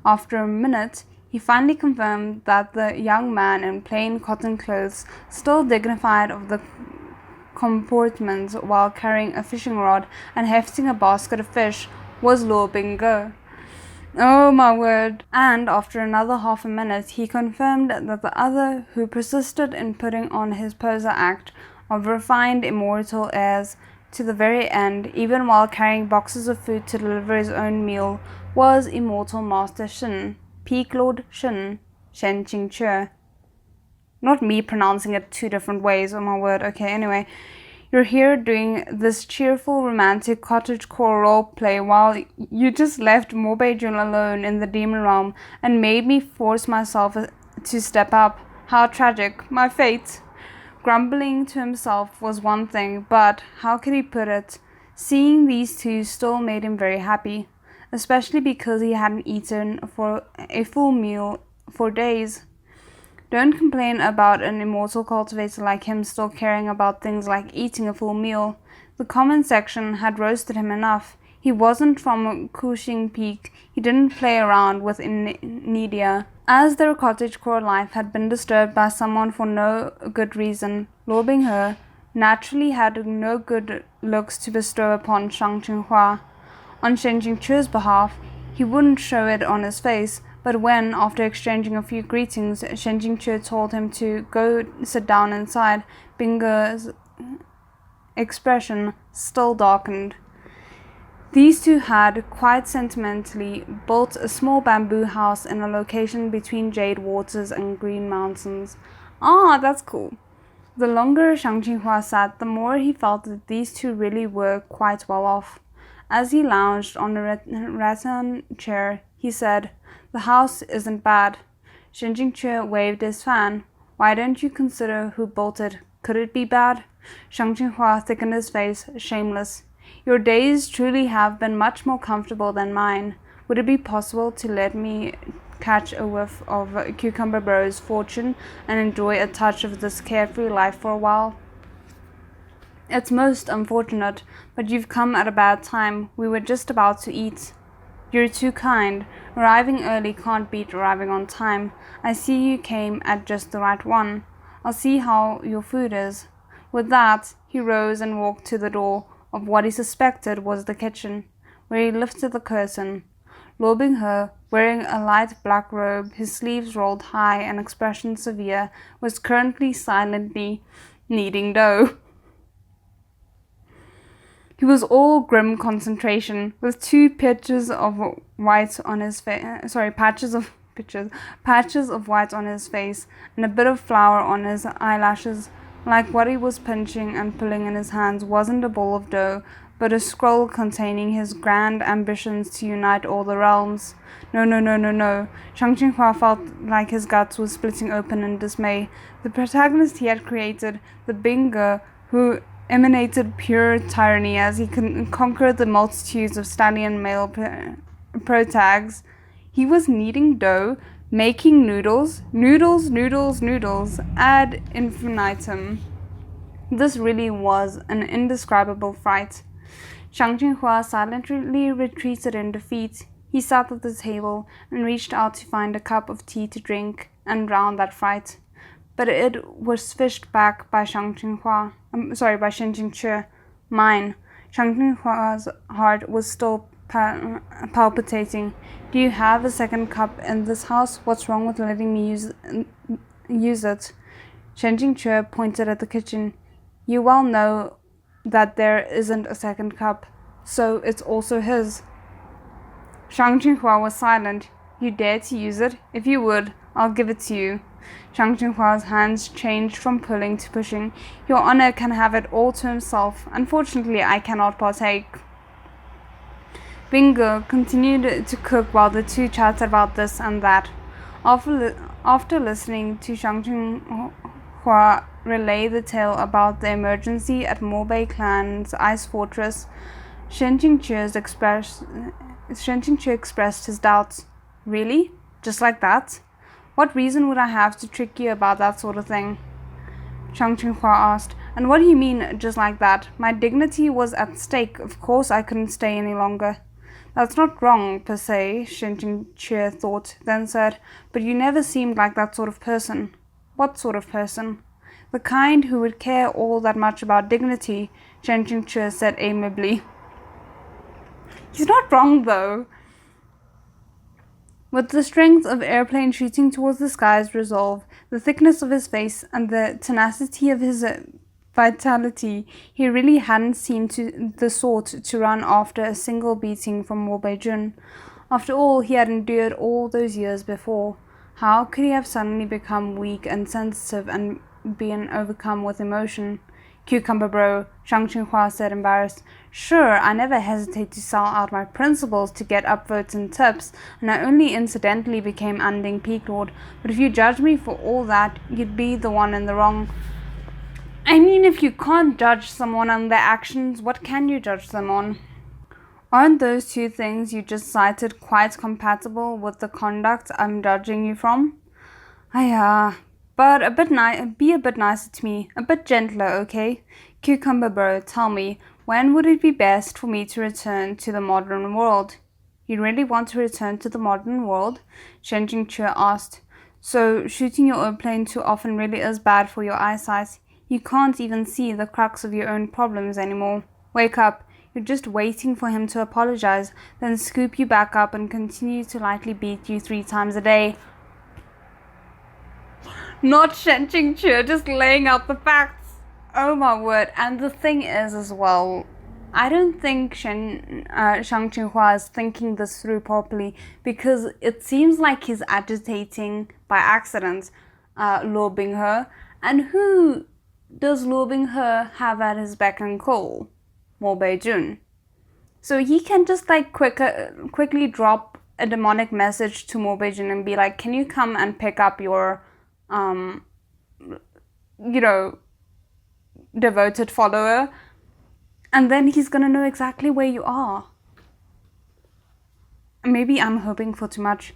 After a minute, he finally confirmed that the young man in plain cotton clothes, still dignified of the comportment while carrying a fishing rod and hefting a basket of fish, was Lo Bingge. Oh my word. And after another half a minute, he confirmed that the other, who persisted in putting on his poser act of refined immortal airs to the very end, even while carrying boxes of food to deliver his own meal, was Immortal Master Shin, Peak Lord Shin, Shen Qingque. Not me pronouncing it two different ways, oh my word. Okay, anyway. You're here doing this cheerful, romantic cottagecore roleplay while you just left Mo Jun alone in the demon realm and made me force myself to step up. How tragic. My fate. Grumbling to himself was one thing, but how could he put it? Seeing these two still made him very happy, especially because he hadn't eaten for a full meal for days. Don't complain about an immortal cultivator like him still caring about things like eating a full meal. The comment section had roasted him enough. He wasn't from Kuxing Peak. He didn't play around with Nidia. As their cottagecore life had been disturbed by someone for no good reason, Lo Binghe naturally had no good looks to bestow upon Shang Jinhua. On Shen Jingque's behalf, he wouldn't show it on his face, but when, after exchanging a few greetings, Shen Jingque told him to go sit down inside, Binghe's expression still darkened. These two had, quite sentimentally, built a small bamboo house in a location between jade waters and green mountains. Ah, that's cool. The longer Shang Jinhua sat, the more he felt that these two really were quite well off. As he lounged on a rattan chair, he said, "The house isn't bad." Shen Jingque waved his fan. "Why don't you consider who built it? Could it be bad?" Shang Jinhua thickened his face, shameless. "Your days truly have been much more comfortable than mine. Would it be possible to let me catch a whiff of Cucumber Bro's fortune and enjoy a touch of this carefree life for a while?" It's most unfortunate, but you've come at a bad time. We were just about to eat. You're too kind. Arriving early can't beat arriving on time. I see you came at just the right one. I'll see how your food is." With that, he rose and walked to the door of what he suspected was the kitchen, where he lifted the curtain. Luo Binghe, wearing a light black robe, his sleeves rolled high and expression severe, was currently silently kneading dough. He was all grim concentration, with two patches of white on his face. Patches of white on his face, and a bit of flour on his eyelashes. Like what he was pinching and pulling in his hands wasn't a ball of dough, but a scroll containing his grand ambitions to unite all the realms. No. Xiang Qinghua felt like his guts were splitting open in dismay. The protagonist he had created, the Binghe, who emanated pure tyranny as he conquered the multitudes of stallion male protags. He was kneading dough, making noodles ad infinitum. This really was an indescribable fright. Xiang Qinghua silently retreated in defeat. He sat at the table and reached out to find a cup of tea to drink and drown that fright. But it was fished back by Shen Jingque. Mine. Xiang Qinghua's heart was still palpitating. "Do you have a second cup in this house? What's wrong with letting me use it?" Shen Jingque pointed at the kitchen. "You well know that there isn't a second cup, so it's also his." Xiang Qinghua was silent. "You dare to use it? If you would, I'll give it to you." Xiang Qinghua's hands changed from pulling to pushing. "Your honor can have it all to himself. Unfortunately, I cannot partake." Binghe continued to cook while the two chatted about this and that. After listening to Xiang Qinghua relay the tale about the emergency at Morbei clan's ice fortress, Shen Jingque expressed his doubts. "Really? Just like that? What reason would I have to trick you about that sort of thing?" Xiang Qinghua asked. "And what do you mean, just like that? My dignity was at stake. Of course I couldn't stay any longer." "That's not wrong, per se," Shen Jingque thought, then said, "but you never seemed like that sort of person." "What sort of person?" "The kind who would care all that much about dignity," Shen Jingque said amiably. He's not wrong, though. With the strength of airplane shooting towards the sky's resolve, the thickness of his face, and the tenacity of his vitality, he really hadn't seemed the sort to run after a single beating from Mo Jun. After all he had endured all those years before, how could he have suddenly become weak and sensitive and been overcome with emotion? "Cucumber bro," Xiang Qinghua said, embarrassed. "Sure, I never hesitate to sell out my principles to get upvotes and tips, and I only incidentally became Unding Peak Lord, but if you judge me for all that, you'd be the one in the wrong." "I mean, if you can't judge someone on their actions, what can you judge them on? Aren't those two things you just cited quite compatible with the conduct I'm judging you from?" But be a bit nicer to me, a bit gentler, okay? Cucumber bro, tell me, when would it be best for me to return to the modern world?" "You really want to return to the modern world?" Shen Jingque asked. "So shooting your own plane too often really is bad for your eyesight. You can't even see the crux of your own problems anymore. Wake up. You're just waiting for him to apologize, then scoop you back up and continue to lightly beat you 3 times a day." Not Shen Jingque, just laying out the facts. Oh my word. And the thing is as well, I don't think Xiang Qinghua is thinking this through properly, because it seems like he's agitating by accident Luo Binghe. And who does Luo Binghe have at his beck and call? Mo Jun. So he can just like quickly drop a demonic message to Mo Jun and be like, "Can you come and pick up your devoted follower?" And then he's gonna know exactly where you are. Maybe I'm hoping for too much.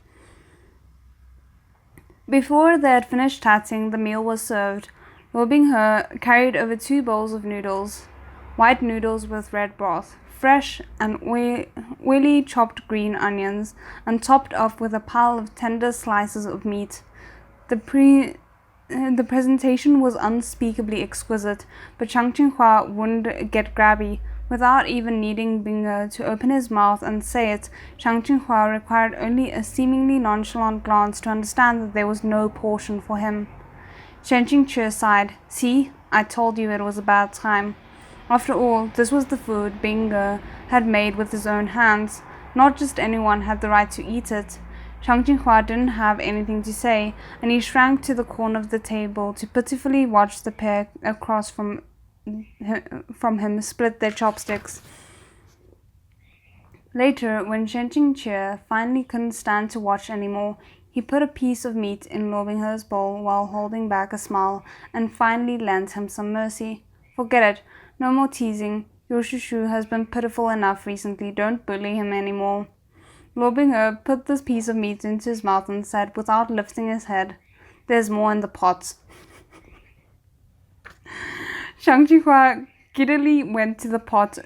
Before they had finished chatting, the meal was served. Luo Binghe carried over 2 bowls of noodles. white noodles with red broth, fresh and oily chopped green onions, and topped off with a pile of tender slices of meat. The presentation was unspeakably exquisite, but Shang Qinghua wouldn't get grabby. Without even needing Bingo to open his mouth and say it, Shang Qinghua required only a seemingly nonchalant glance to understand that there was no portion for him. Shen Qingque sighed. See, I told you it was a bad time. After all, this was the food Bingo had made with his own hands. Not just anyone had the right to eat it. Shang Qinghua didn't have anything to say, and he shrank to the corner of the table to pitifully watch the pair across from him split their chopsticks. Later, when Shen Qingque finally couldn't stand to watch anymore, he put a piece of meat in Luo Binghe's bowl while holding back a smile, and finally lent him some mercy. Forget it. No more teasing. Your shushu has been pitiful enough recently. Don't bully him anymore. Luo Binghe put this piece of meat into his mouth and said, without lifting his head, "There's more in the pot." Shang Qinghua giddily went to the pot,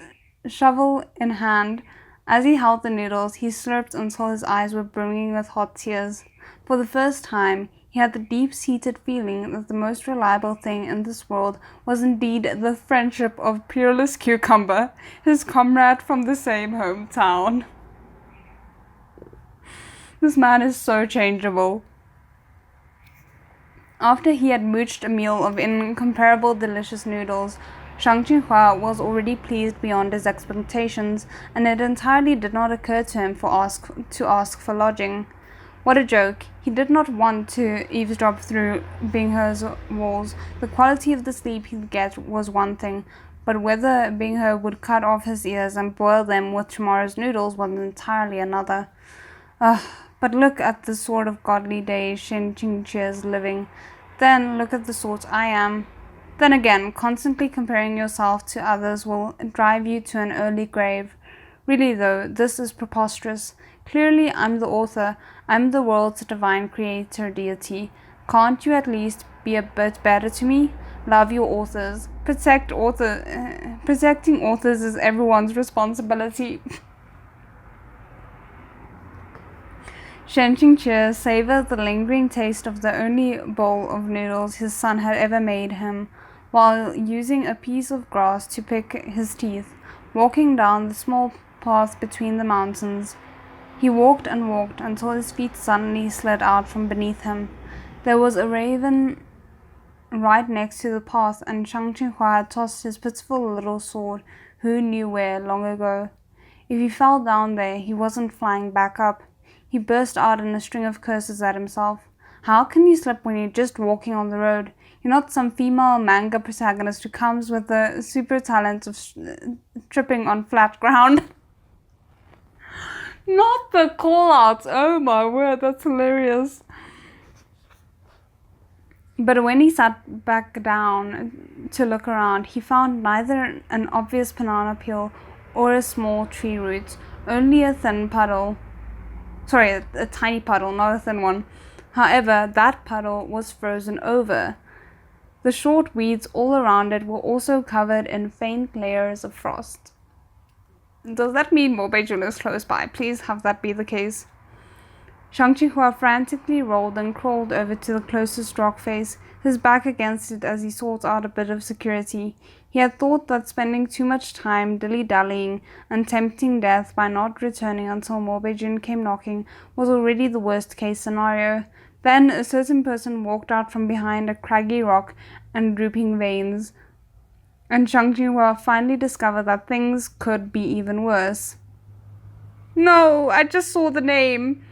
shovel in hand. As he held the noodles, he slurped until his eyes were brimming with hot tears. For the first time, he had the deep-seated feeling that the most reliable thing in this world was indeed the friendship of Peerless Cucumber, his comrade from the same hometown. This man is so changeable. After he had mooched a meal of incomparable delicious noodles, Shang Qinghua was already pleased beyond his expectations, and it entirely did not occur to him to ask for lodging. What a joke. He did not want to eavesdrop through Binghe's walls. The quality of the sleep he'd get was one thing, but whether Binghe would cut off his ears and boil them with tomorrow's noodles was entirely another. But look at the sort of godly days Shen Qingque is living. Then look at the sort I am. Then again, constantly comparing yourself to others will drive you to an early grave. Really though, this is preposterous. Clearly I'm the author. I'm the world's divine creator deity. Can't you at least be a bit better to me? Love your authors. Protecting authors is everyone's responsibility. Shen Qingque savored the lingering taste of the only bowl of noodles his son had ever made him, while using a piece of grass to pick his teeth, walking down the small path between the mountains. He walked and walked until his feet suddenly slid out from beneath him. There was a raven right next to the path, and Shang Qinghua had tossed his pitiful little sword, who knew where, long ago. If he fell down there, he wasn't flying back up. He burst out in a string of curses at himself. How can you slip when you're just walking on the road? You're not some female manga protagonist who comes with the super talent of tripping on flat ground. Not the call-outs. Oh my word, that's hilarious. But when he sat back down to look around, he found neither an obvious banana peel or a small tree root, only a thin puddle. Sorry, a tiny puddle, not a thin one. However, that puddle was frozen over. The short weeds all around it were also covered in faint layers of frost. Does that mean Mo Jun is close by? Please have that be the case. Shang Qinghua frantically rolled and crawled over to the closest rock face, his back against it as he sought out a bit of security. He had thought that spending too much time dilly-dallying and tempting death by not returning until Mo Jun came knocking was already the worst-case scenario. Then a certain person walked out from behind a craggy rock and drooping veins, and Shang Qinghua finally discovered that things could be even worse. No, I just saw the name.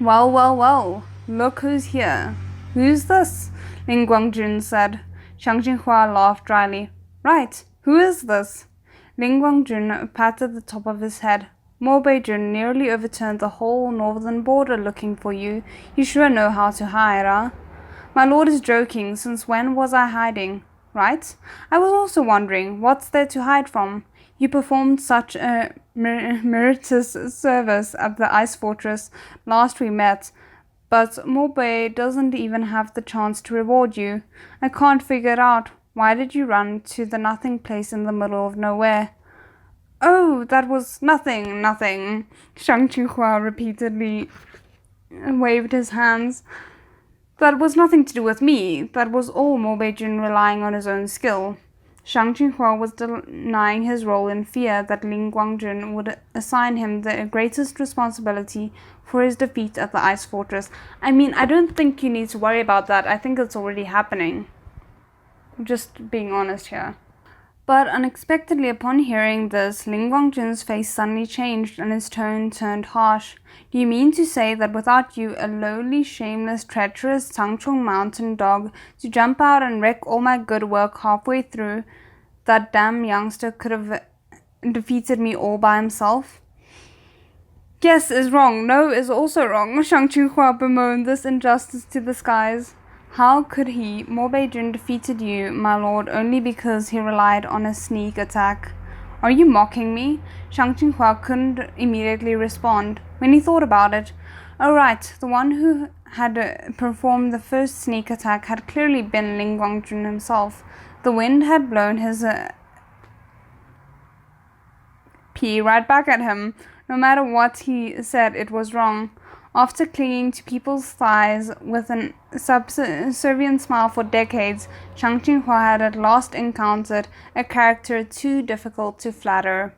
Well, look who's here. Who's this? Ling Guang Jun said. Shang Qinghua laughed dryly. Right, who is this? Ling Guang Jun patted the top of his head. Mo Jun nearly overturned the whole northern border looking for you. You sure know how to hide, huh? My lord is joking. Since when was I hiding? Right? I was also wondering, what's there to hide from? You performed such a meritorious service at the ice fortress last we met, but Mo doesn't even have the chance to reward you. I can't figure it out. Why did you run to the nothing place in the middle of nowhere? Oh, that was nothing. Xiang Qinghua repeatedly waved his hands. That was nothing to do with me. That was all Mo Jun relying on his own skill. Xiang Qinghua was denying his role in fear that Ling Guang Jun would assign him the greatest responsibility for his defeat at the Ice Fortress. I mean, I don't think you need to worry about that. I think it's already happening. Just being honest here. But unexpectedly, upon hearing this, Ling Guang Jun's face suddenly changed and his tone turned harsh. Do you mean to say that without you, a lowly, shameless, treacherous Tangchong mountain dog, to jump out and wreck all my good work halfway through, that damn youngster could have defeated me all by himself? Yes is wrong, no is also wrong. Xiang Qinghua bemoaned this injustice to the skies. How could he? Mo Jun defeated you, my lord, only because he relied on a sneak attack. Are you mocking me? Xiang Qinghua couldn't immediately respond. When he thought about it, oh right, the one who had performed the first sneak attack had clearly been Ling Guang Jun himself. The wind had blown his pea right back at him. No matter what he said, it was wrong. After clinging to people's thighs with an subservient smile for decades, Xiang Qinghua had at last encountered a character too difficult to flatter.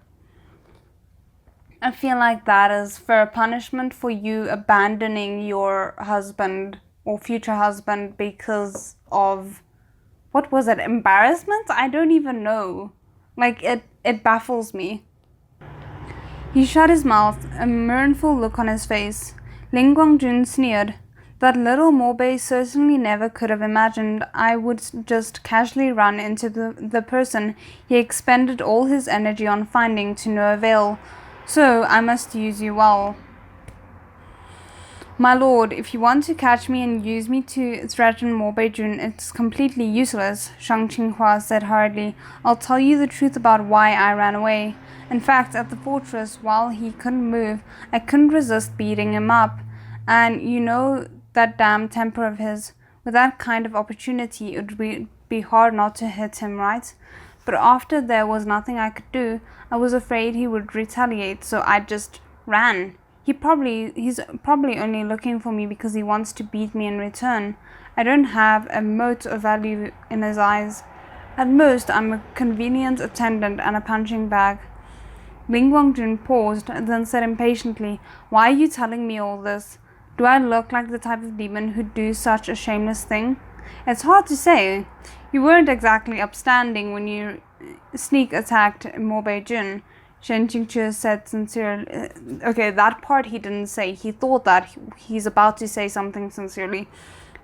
I feel like that is fair punishment for you abandoning your husband or future husband because of, what was it, embarrassment? I don't even know. Like, it baffles me. He shut his mouth, a mournful look on his face. Ling Guang Jun sneered. That little Mo certainly never could have imagined I would just casually run into the person he expended all his energy on finding to no avail. So I must use you well. My lord, if you want to catch me and use me to threaten Mo Jun, it's completely useless, Xiang Qinghua said hurriedly. I'll tell you the truth about why I ran away. In fact, at the fortress, while he couldn't move, I couldn't resist beating him up. And you know that damn temper of his. With that kind of opportunity, it would be hard not to hit him, right? But after there was nothing I could do, I was afraid he would retaliate, so I just ran. He's probably only looking for me because he wants to beat me in return. I don't have a mote of value in his eyes. At most, I'm a convenient attendant and a punching bag. Ling Guang Jun paused, then said impatiently, Why are you telling me all this? Do I look like the type of demon who'd do such a shameless thing? It's hard to say. You weren't exactly upstanding when you sneak attacked Mo Jun, Shen Qingque said sincerely. Okay, that part he didn't say. He thought that he's about to say something sincerely.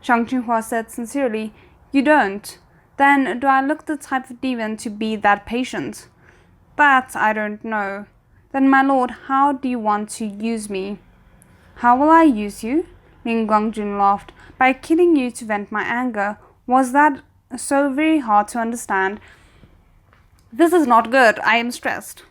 Xiang Qinghua said sincerely, You don't. Then do I look the type of demon to be that patient? That I don't know. Then, my lord, how do you want to use me? How will I use you? Ling Guang Jun laughed. By killing you to vent my anger. Was that so very hard to understand? This is not good. I am stressed.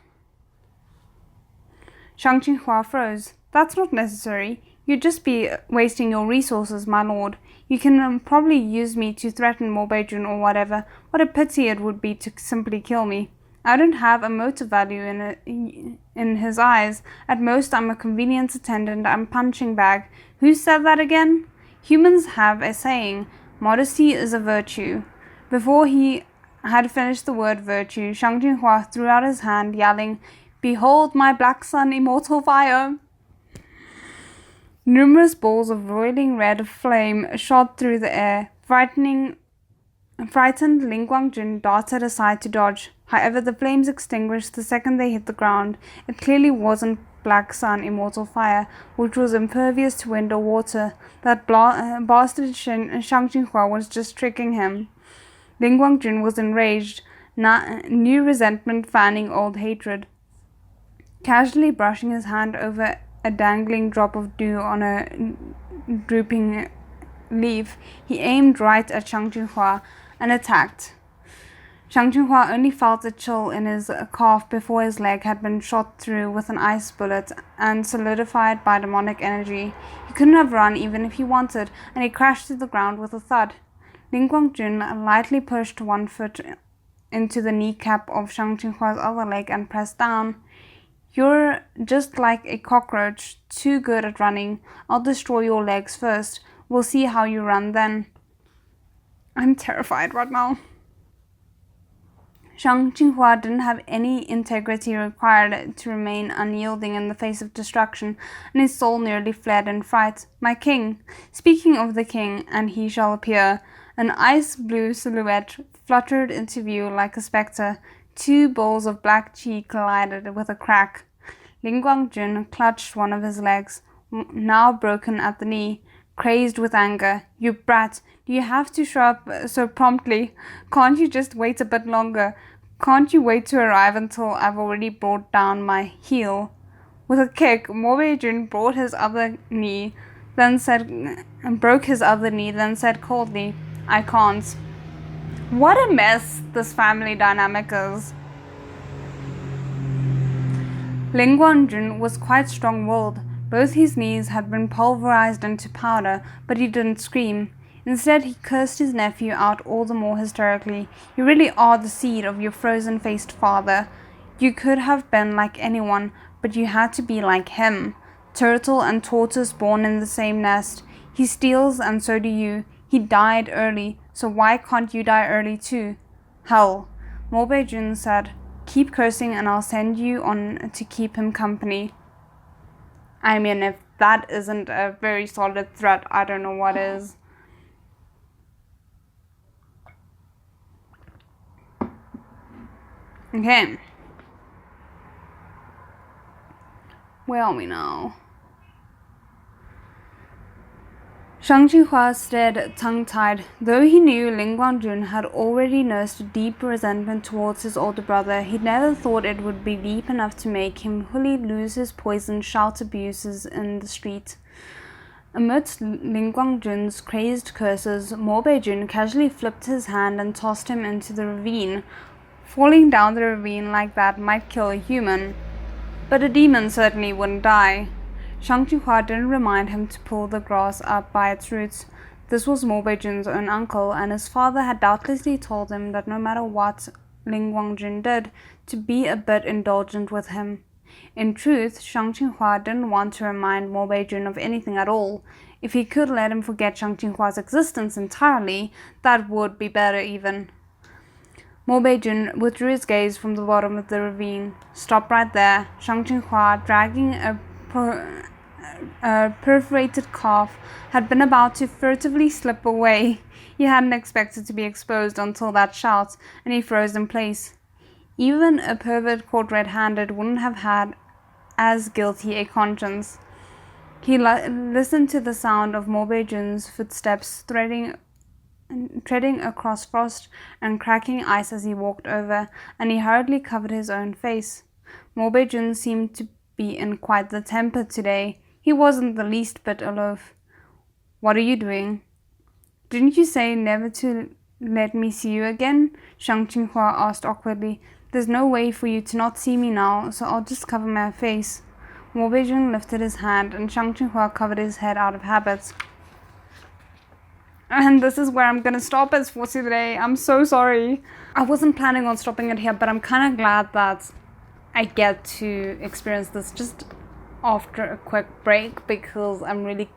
Xiang Qinghua froze. That's not necessary. You'd just be wasting your resources, my lord. You can probably use me to threaten Mo Jun or whatever. What a pity it would be to simply kill me. I don't have a motive value in his eyes. At most, I'm a convenience attendant. I'm a punching bag. Who said that again? Humans have a saying, modesty is a virtue. Before he had finished the word virtue, Xiang Qinghua threw out his hand, yelling, Behold my black sun, immortal fire! Numerous balls of roiling red flame shot through the air. Frightened Ling Guang Jun darted aside to dodge. However, the flames extinguished the second they hit the ground. It clearly wasn't black sun, immortal fire, which was impervious to wind or water. That bastard Xiang Qinghua was just tricking him. Ling Guang Jun was enraged, new resentment fanning old hatred. Casually brushing his hand over a dangling drop of dew on a drooping leaf, he aimed right at Xiang Qinghua and attacked. Xiang Qinghua only felt a chill in his calf before his leg had been shot through with an ice bullet and solidified by demonic energy. He couldn't have run even if he wanted, and he crashed to the ground with a thud. Ling Guang Jun lightly pushed one foot into the kneecap of Shang Qinghua's other leg and pressed down. You're just like a cockroach, too good at running. I'll destroy your legs first. We'll see how you run then. I'm terrified right now. Shang Qinghua didn't have any integrity required to remain unyielding in the face of destruction, and his soul nearly fled in fright. My king! Speaking of the king, and he shall appear. An ice-blue silhouette fluttered into view like a spectre. Two balls of black chi collided with a crack. Ling Guang Jun clutched one of his legs, now broken at the knee, crazed with anger. You brat! Do you have to show up so promptly? Can't you just wait a bit longer? Can't you wait to arrive until I've already brought down my heel? With a kick, Mo Jun broke his other knee, then said coldly, I can't. What a mess this family dynamic is. Ling Guang Jun was quite strong-willed. Both his knees had been pulverized into powder, but he didn't scream. Instead, he cursed his nephew out all the more hysterically. You really are the seed of your frozen-faced father. You could have been like anyone, but you had to be like him. Turtle and tortoise born in the same nest. He steals and so do you. He died early, so why can't you die early too? Hell, Mo Jun said. Keep cursing and I'll send you on to keep him company. I mean, if that isn't a very solid threat, I don't know what is. Okay. Where are we now? Shang Qinghua stared tongue-tied. Though he knew Ling Guang Jun had already nursed deep resentment towards his older brother, he'd never thought it would be deep enough to make him wholly lose his poison shout abuses in the street. Amidst Ling Guang Jun's crazed curses, Mo Jun casually flipped his hand and tossed him into the ravine. Falling down the ravine like that might kill a human, but a demon certainly wouldn't die. Shang Qinghua didn't remind him to pull the grass up by its roots. This was Mo Jun's own uncle, and his father had doubtlessly told him that no matter what Ling Guang Jun did, to be a bit indulgent with him. In truth, Shang Qinghua didn't want to remind Mo Jun of anything at all. If he could let him forget Shang Qinghua's existence entirely, that would be better even. Mo Jun withdrew his gaze from the bottom of the ravine. Stop right there. Shang Qinghua, dragging a perforated calf, had been about to furtively slip away. He hadn't expected to be exposed until that shout, and he froze in place. Even a pervert caught red-handed wouldn't have had as guilty a conscience. He listened to the sound of Mo Jun's footsteps treading across frost and cracking ice as he walked over, and he hurriedly covered his own face. Mo Jun seemed to be in quite the temper today. He wasn't the least bit aloof. What are you doing? Didn't you say never to let me see you again? Shang Qinghua asked awkwardly. There's no way for you to not see me now, so I'll just cover my face. Mo Jun lifted his hand, and Shang Qinghua covered his head out of habit. And this is where I'm gonna stop it for today. I'm so sorry. I wasn't planning on stopping it here, but I'm kind of glad that I get to experience this just after a quick break, because I'm really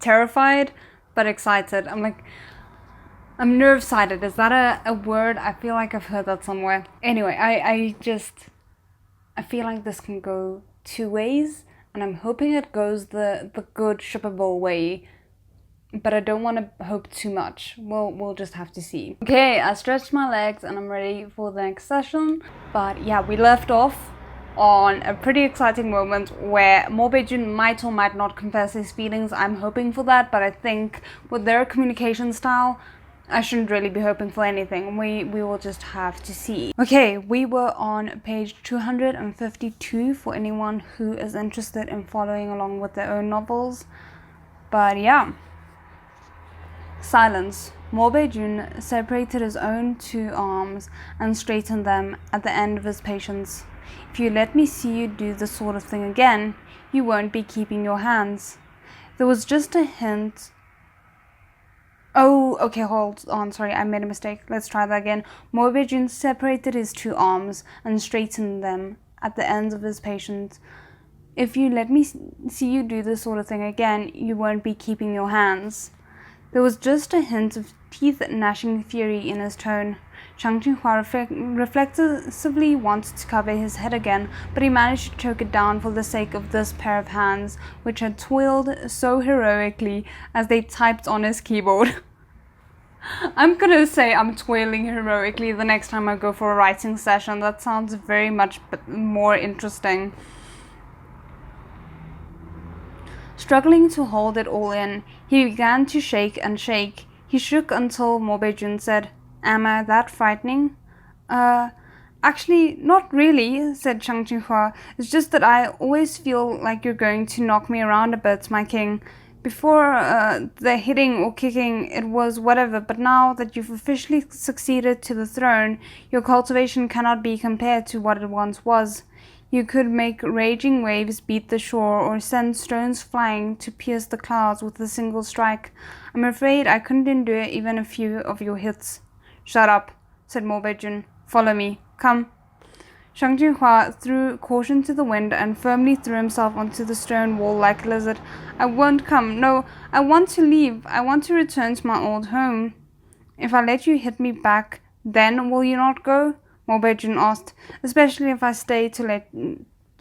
terrified but excited. I'm nerve-sighted. Is that a word? I feel like I've heard that somewhere. Anyway, I feel like this can go two ways, and I'm hoping it goes the good shippable way. But I don't want to hope too much. We'll just have to see. Okay, I stretched my legs and I'm ready for the next session. But yeah, we left off on a pretty exciting moment where Mo Jun might or might not confess his feelings. I'm hoping for that, but I think with their communication style, I shouldn't really be hoping for anything. We will just have to see. Okay, we were on page 252 for anyone who is interested in following along with their own novels. But yeah. Silence. Mo Jun separated his own two arms and straightened them at the end of his patience. If you let me see you do this sort of thing again, you won't be keeping your hands. There was just a hint Oh, okay, hold on. Sorry, I made a mistake. Let's try that again. Mo Jun separated his two arms and straightened them at the ends of his patience. If you let me see you do this sort of thing again, you won't be keeping your hands. There was just a hint of teeth-gnashing fury in his tone. Xiang Jinhua reflexively wanted to cover his head again, but he managed to choke it down for the sake of this pair of hands, which had toiled so heroically as they typed on his keyboard. I'm gonna say I'm toiling heroically the next time I go for a writing session. That sounds very much more interesting. Struggling to hold it all in, he began to shake and shake. He shook until Mo Jun said, "Am I that frightening?" Actually, not really, said Xiang Jinhua. It's just that I always feel like you're going to knock me around a bit, my king. Before the hitting or kicking, it was whatever, but now that you've officially succeeded to the throne, your cultivation cannot be compared to what it once was. You could make raging waves beat the shore or send stones flying to pierce the clouds with a single strike. I'm afraid I couldn't endure even a few of your hits. Shut up, said Mo Jun. Follow me. Come. Xiang Jinhua threw caution to the wind and firmly threw himself onto the stone wall like a lizard. I won't come. No, I want to leave. I want to return to my old home. If I let you hit me back, then will you not go? Mo Jun asked. Especially if I stay to let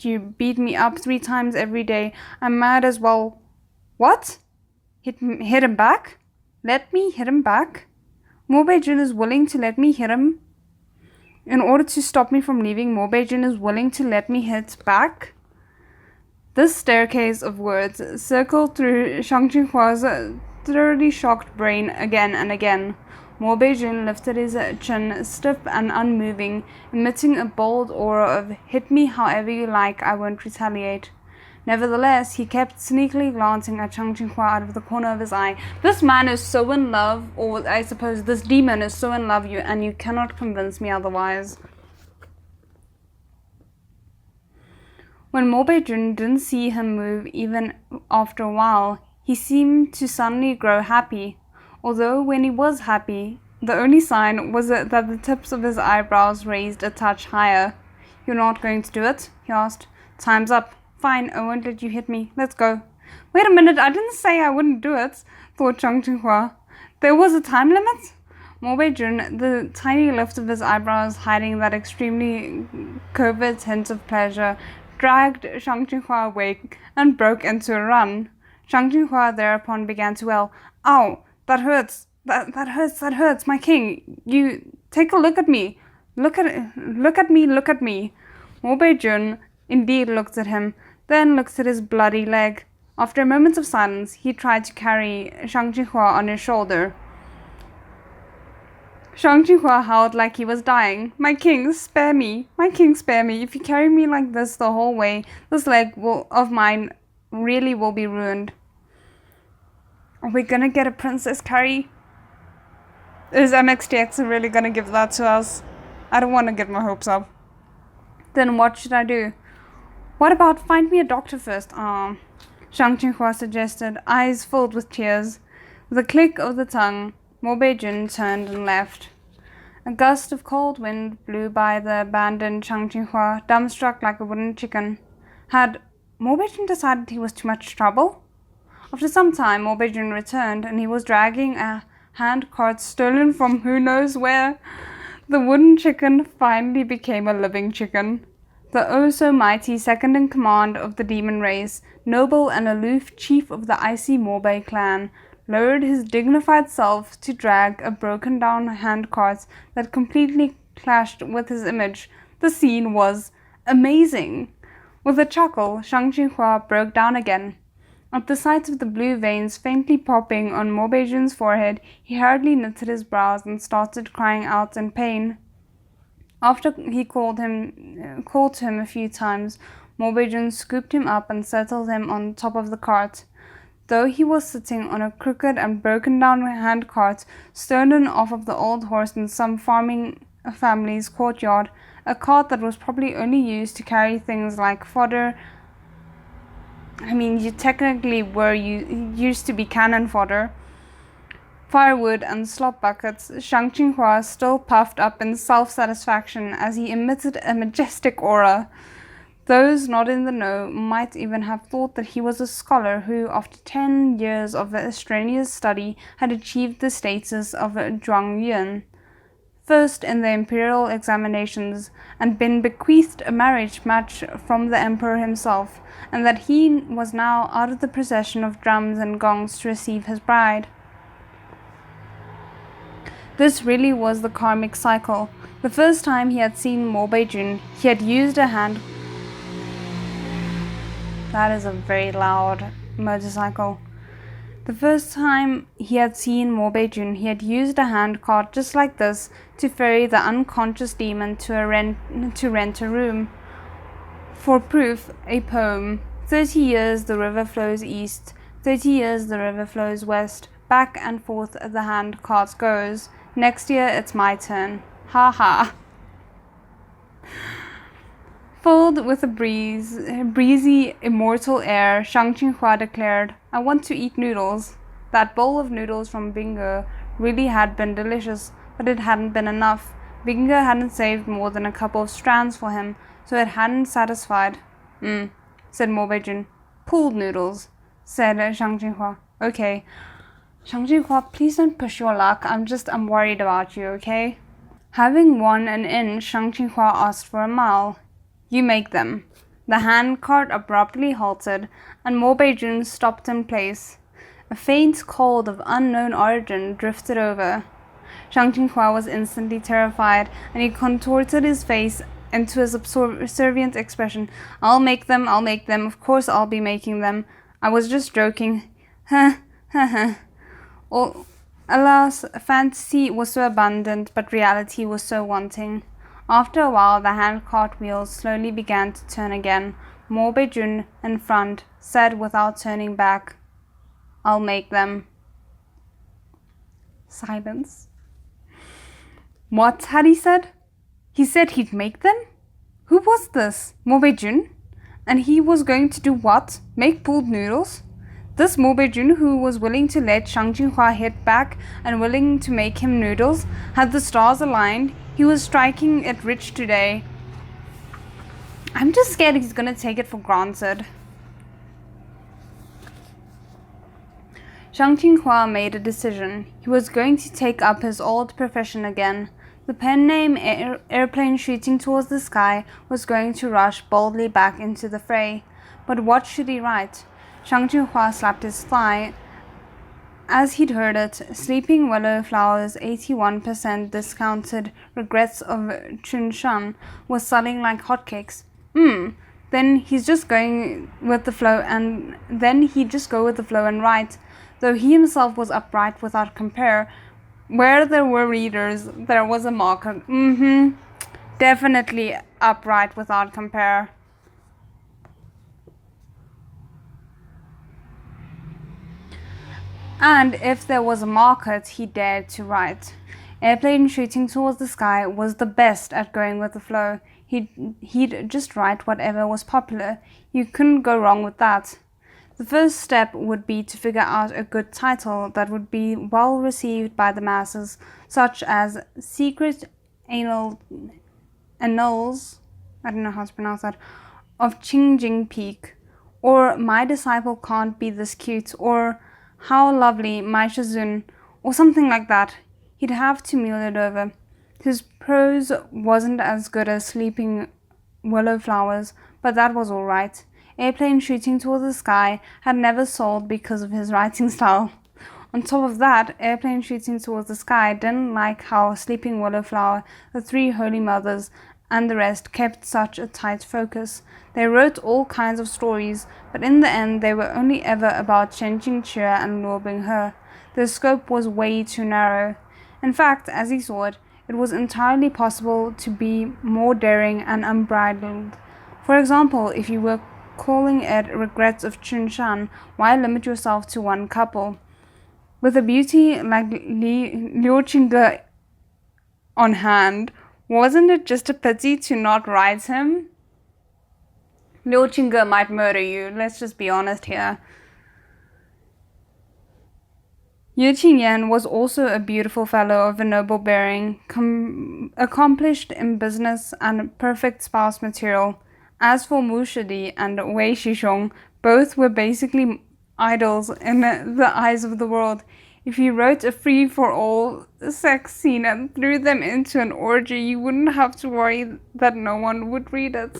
you beat me up 3 times every day, I might as well. What? Hit him back? Let me hit him back? Mo Jun is willing to let me hit him? In order to stop me from leaving, Mo Jun is willing to let me hit back? This staircase of words circled through Xiang Jinhua's thoroughly shocked brain again and again. Mo Jun lifted his chin, stiff and unmoving, emitting a bold aura of "hit me however you like, I won't retaliate." Nevertheless, he kept sneakily glancing at Xiang Jinhua out of the corner of his eye. This man is so in love, or I suppose this demon is so in love with you, and you cannot convince me otherwise. When Mo Jun didn't see him move even after a while, he seemed to suddenly grow happy. Although when he was happy, the only sign was that the tips of his eyebrows raised a touch higher. You're not going to do it? He asked. Time's up. Fine, I won't let you hit me. Let's go. Wait a minute, I didn't say I wouldn't do it, thought Xiang Jinhua. There was a time limit? Mo Jun, the tiny lift of his eyebrows hiding that extremely covert hint of pleasure, dragged Xiang Jinhua awake and broke into a run. Xiang Jinhua thereupon began to wail, Ow! That hurts! That hurts, my king! You take a look at me! Look at me! Mo Jun indeed looked at him, then looked at his bloody leg. After a moment of silence, he tried to carry Xiang Jinhua on his shoulder. Xiang Jinhua howled like he was dying. My king, spare me! My king, spare me! If you carry me like this the whole way, this leg of mine really will be ruined. Are we gonna get a princess carry? Is MXTX really gonna give that to us? I don't want to get my hopes up. Then what should I do? What about find me a doctor first? Xiang Jinhua suggested, eyes filled with tears. With a click of the tongue, Mo Jun turned and left. A gust of cold wind blew by the abandoned Xiang Jinhua, dumbstruck like a wooden chicken. Had Mo Jun decided he was too much trouble? After some time, Mo Jun returned, and he was dragging a hand cart stolen from who knows where. The wooden chicken finally became a living chicken. The oh-so-mighty second-in-command of the demon race, noble and aloof chief of the icy Morbei clan, lowered his dignified self to drag a broken-down handcart that completely clashed with his image. The scene was amazing. With a chuckle, Xiang Jinhua broke down again. At the sight of the blue veins faintly popping on Mo Jun's forehead, he hurriedly knitted his brows and started crying out in pain. After he called to him a few times, Mo Jun scooped him up and settled him on top of the cart. Though he was sitting on a crooked and broken-down handcart, stolen off of the old horse in some farming family's courtyard, a cart that was probably only used to carry things like fodder. You technically used to be cannon fodder. firewood and slop buckets, Shang Qinghua still puffed up in self-satisfaction as he emitted a majestic aura. Those not in the know might even have thought that he was a scholar who, after 10 years of strenuous study, had achieved the status of Zhuangyuan, first in the imperial examinations, and been bequeathed a marriage match from the emperor himself, and that he was now out of the procession of drums and gongs to receive his bride. This really was the karmic cycle. The first time he had seen Mo Jun, he had used a hand... That is a very loud motorcycle. The first time he had seen Mo Jun, he had used a handcart just like this to ferry the unconscious demon to rent a room. For proof, a poem. 30 years the river flows east, 30 years the river flows west, back and forth the handcart goes. Next year it's my turn. Ha ha. Filled with a breezy, immortal air, Shang Qinghua declared, "I want to eat noodles." That bowl of noodles from Bingo really had been delicious, but it hadn't been enough. Bingo hadn't saved more than a couple of strands for him, so it hadn't satisfied. Said Mo Jun. "Pooled noodles," said Shang Qinghua. "Okay." Shang Qinghua, please don't push your luck. I'm worried about you, okay? Having won an inch, Shang Qinghua asked for a mile. "You make them." The handcart abruptly halted, and Mo Jun stopped in place. A faint cold of unknown origin drifted over. Shang Qinghua was instantly terrified, and he contorted his face into a subservient expression. I'll make them, of course I'll be making them. I was just joking. Huh. Oh, alas, fantasy was so abundant, but reality was so wanting. After a while, the handcart wheels slowly began to turn again. Mo Jun, in front, said without turning back, "I'll make them." Silence. What had he said? He said he'd make them? Who was this? Mo Jun? And he was going to do what? Make pooled noodles? This Mo Jun, who was willing to let Shang Qinghua hit back and willing to make him noodles, had the stars aligned. He was striking it rich today. I'm just scared he's gonna take it for granted. Shang Qinghua made a decision. He was going to take up his old profession again. The pen name Airplane Shooting Towards the Sky was going to rush boldly back into the fray. But what should he write? Shang Qinghua slapped his thigh as he'd heard it. Sleeping Willow Flowers 81% discounted regrets of Chunshan was selling like hotcakes. Then he'd just go with the flow and write. Though he himself was upright without compare, where there were readers, there was a marker. Definitely upright without compare. And if there was a market, he dared to write. Airplane Shooting Towards the Sky was the best at going with the flow. He'd just write whatever was popular. You couldn't go wrong with that. The first step would be to figure out a good title that would be well received by the masses, such as Secret Annals, I don't know how to pronounce that, of Qingjing Peak, or My Disciple Can't Be This Cute, or How Lovely My Shizun, or something like that. He'd have to mull it over. His prose wasn't as good as Sleeping Willow Flowers, but that was all right. Airplane Shooting Towards the Sky had never sold because of his writing style. On top of that, Airplane Shooting Towards the Sky didn't like how Sleeping Willow Flower, The Three Holy Mothers, and the rest kept such a tight focus. They wrote all kinds of stories, but in the end they were only ever about changing Chia and Luo Binghe. Their scope was way too narrow. In fact, as he saw it, it was entirely possible to be more daring and unbridled. For example, if you were calling it Regrets of Chunshan, why limit yourself to one couple? With a beauty like Liu Qingge on hand, wasn't it just a pity to not write him? Liu Qingge might murder you, let's just be honest here. Yu Qingyan was also a beautiful fellow of a noble bearing, accomplished in business and perfect spouse material. As for Mu Shidi and Wei Shishong, both were basically idols in the eyes of the world. If you wrote a free-for-all sex scene and threw them into an orgy, you wouldn't have to worry that no one would read it.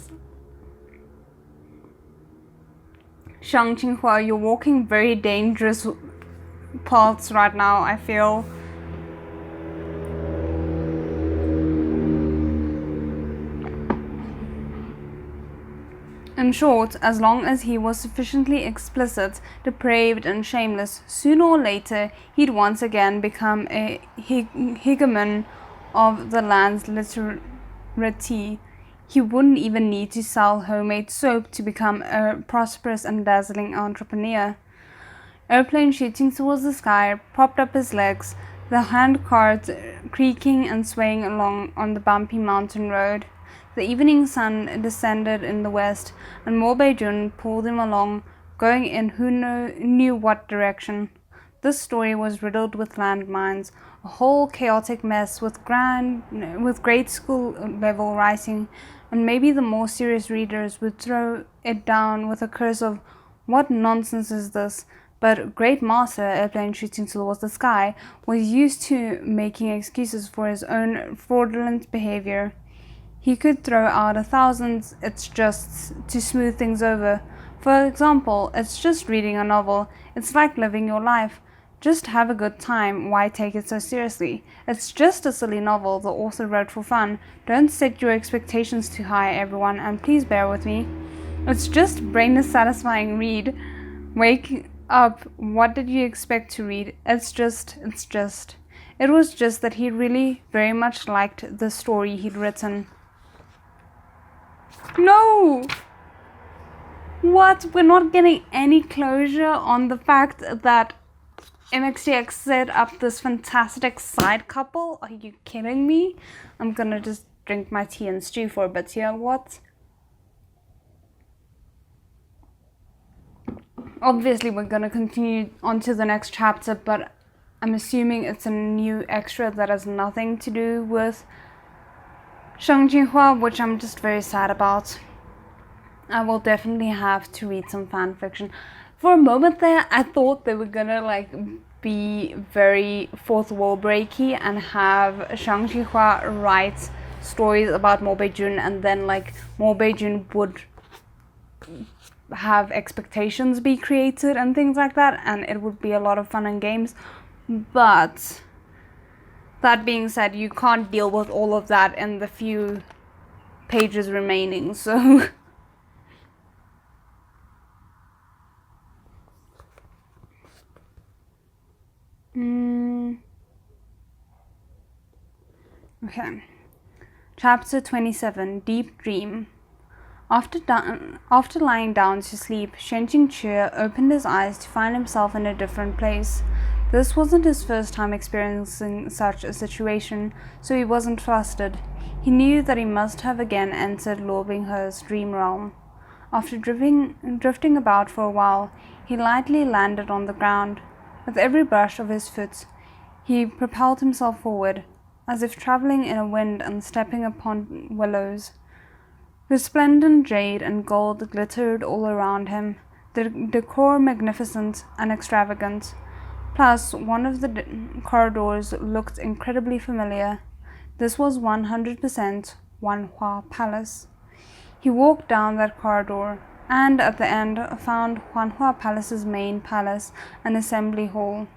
Shang Qinghua, you're walking very dangerous paths right now, I feel. In short, as long as he was sufficiently explicit, depraved, and shameless, sooner or later he'd once again become a hegemon of the land's literati. He wouldn't even need to sell homemade soap to become a prosperous and dazzling entrepreneur. Airplane shooting towards the sky propped up his legs, the handcart creaking and swaying along on the bumpy mountain road. The evening sun descended in the west, and Mo Jun pulled him along, going in who knew what direction. This story was riddled with landmines, a whole chaotic mess with grade school level writing, and maybe the more serious readers would throw it down with a curse of, "What nonsense is this?" But Great Master, Airplane Shooting Towards the Sky, was used to making excuses for his own fraudulent behavior. He could throw out 1,000 "it's justs" to smooth things over. For example, it's just reading a novel. It's like living your life. Just have a good time. Why take it so seriously? It's just a silly novel the author wrote for fun. Don't set your expectations too high, everyone, and please bear with me. It's just brainless satisfying read. Wake up. What did you expect to read? It's just. It was just that he really very much liked the story he'd written. No! What? We're not getting any closure on the fact that MXTX set up this fantastic side couple? Are you kidding me? I'm gonna just drink my tea and stew for a bit here. What? Obviously, we're gonna continue on to the next chapter, but I'm assuming it's a new extra that has nothing to do with Shang Qinghua, which I'm just very sad about. I will definitely have to read some fan fiction. For a moment there, I thought they were gonna be very fourth wall breaky and have Shang Qinghua write stories about Mo Jun, and then Mo Jun would have expectations be created and things like that, and it would be a lot of fun and games. But that being said, you can't deal with all of that in the few pages remaining, so Okay. Chapter 27, Deep Dream. After lying down to sleep, Shen Qingque opened his eyes to find himself in a different place. This wasn't his first time experiencing such a situation, so he wasn't flustered. He knew that he must have again entered Luo Binghe's dream realm. After drifting about for a while, he lightly landed on the ground. With every brush of his foot, he propelled himself forward, as if traveling in a wind and stepping upon willows. Resplendent jade and gold glittered all around him, the decor magnificent and extravagant. Plus, one of the corridors looked incredibly familiar. This was 100% Wanhua Palace. He walked down that corridor, and at the end found Wanhua Palace's main palace and assembly hall.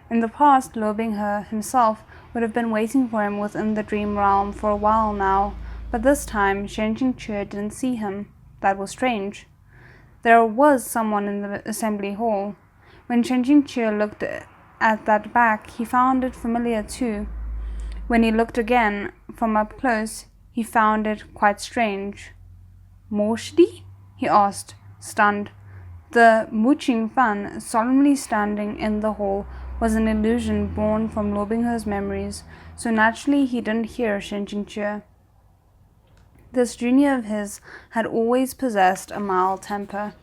In the past, Luo Binghe himself would have been waiting for him within the dream realm for a while now, but this time Shen Qingque didn't see him. That was strange. There was someone in the assembly hall. When Shen Qingque looked at that back, he found it familiar too. When he looked again from up close, he found it quite strange. "Moshdi?" he asked, stunned. The Muqing Fan solemnly standing in the hall was an illusion born from Luo Binghe's memories, so naturally he didn't hear Shen Qingque. This junior of his had always possessed a mild temper,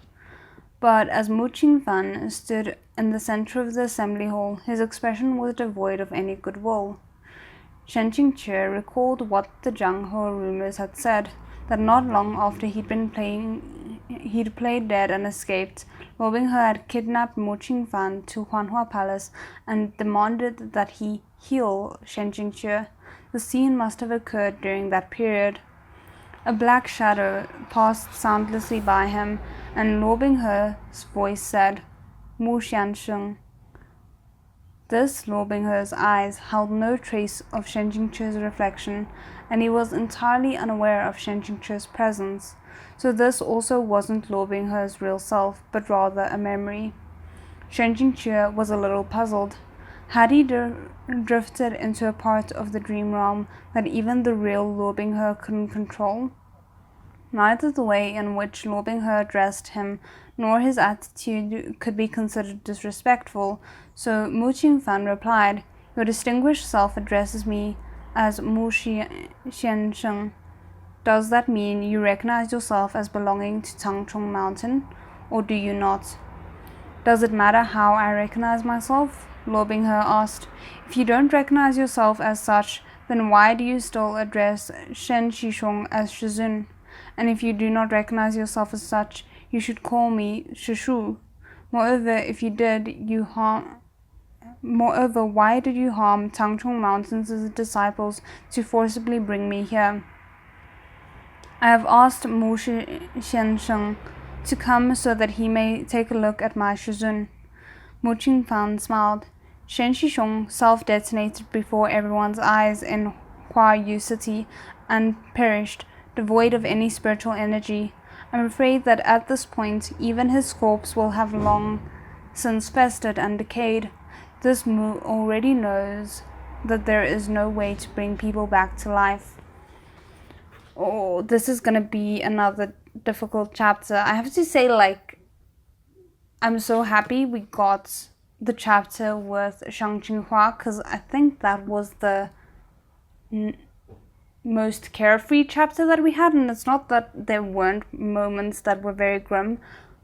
But as Mo Jun stood in the center of the assembly hall, his expression was devoid of any goodwill. Shen Qingque recalled what the Zhang He rumors had said, that not long after he'd played dead and escaped, Luo Binghe had kidnapped Mo Jun to Huanhua Palace and demanded that he heal Shen Qingque. The scene must have occurred during that period. A black shadow passed soundlessly by him, and Luo Binghe's voice said, Mu Xiansheng. This Luo Binghe's eyes held no trace of Shen Qingque's reflection, and he was entirely unaware of Shen Qingque's presence. So this also wasn't Luo Binghe's real self, but rather a memory. Shen Qingque was a little puzzled. Had he drifted into a part of the dream realm that even the real Luo Binghe couldn't control? Neither the way in which Luo Binghe addressed him nor his attitude could be considered disrespectful, so Mo Jun replied, Your distinguished self addresses me as Mu Xiansheng. Does that mean you recognize yourself as belonging to Tangchong Mountain, or do you not? Does it matter how I recognize myself? Luo Binghe asked. If you don't recognize yourself as such, then why do you still address Shen Shishong as Shizun? And if you do not recognize yourself as such, you should call me Shishu. Moreover, why did you harm Tangchong Mountain's disciples to forcibly bring me here? I have asked Mu Xiansheng to come so that he may take a look at my Shizun. Mo Jun smiled. Shen Shishong self-detonated before everyone's eyes in Huayu City and perished, devoid of any spiritual energy. I'm afraid that at this point, even his corpse will have long since festered and decayed. This Mu already knows that there is no way to bring people back to life. Oh, this is gonna be another difficult chapter. I have to say, I'm so happy we got the chapter with Shang Qinghua, because I think that was the most carefree chapter that we had, and it's not that there weren't moments that were very grim,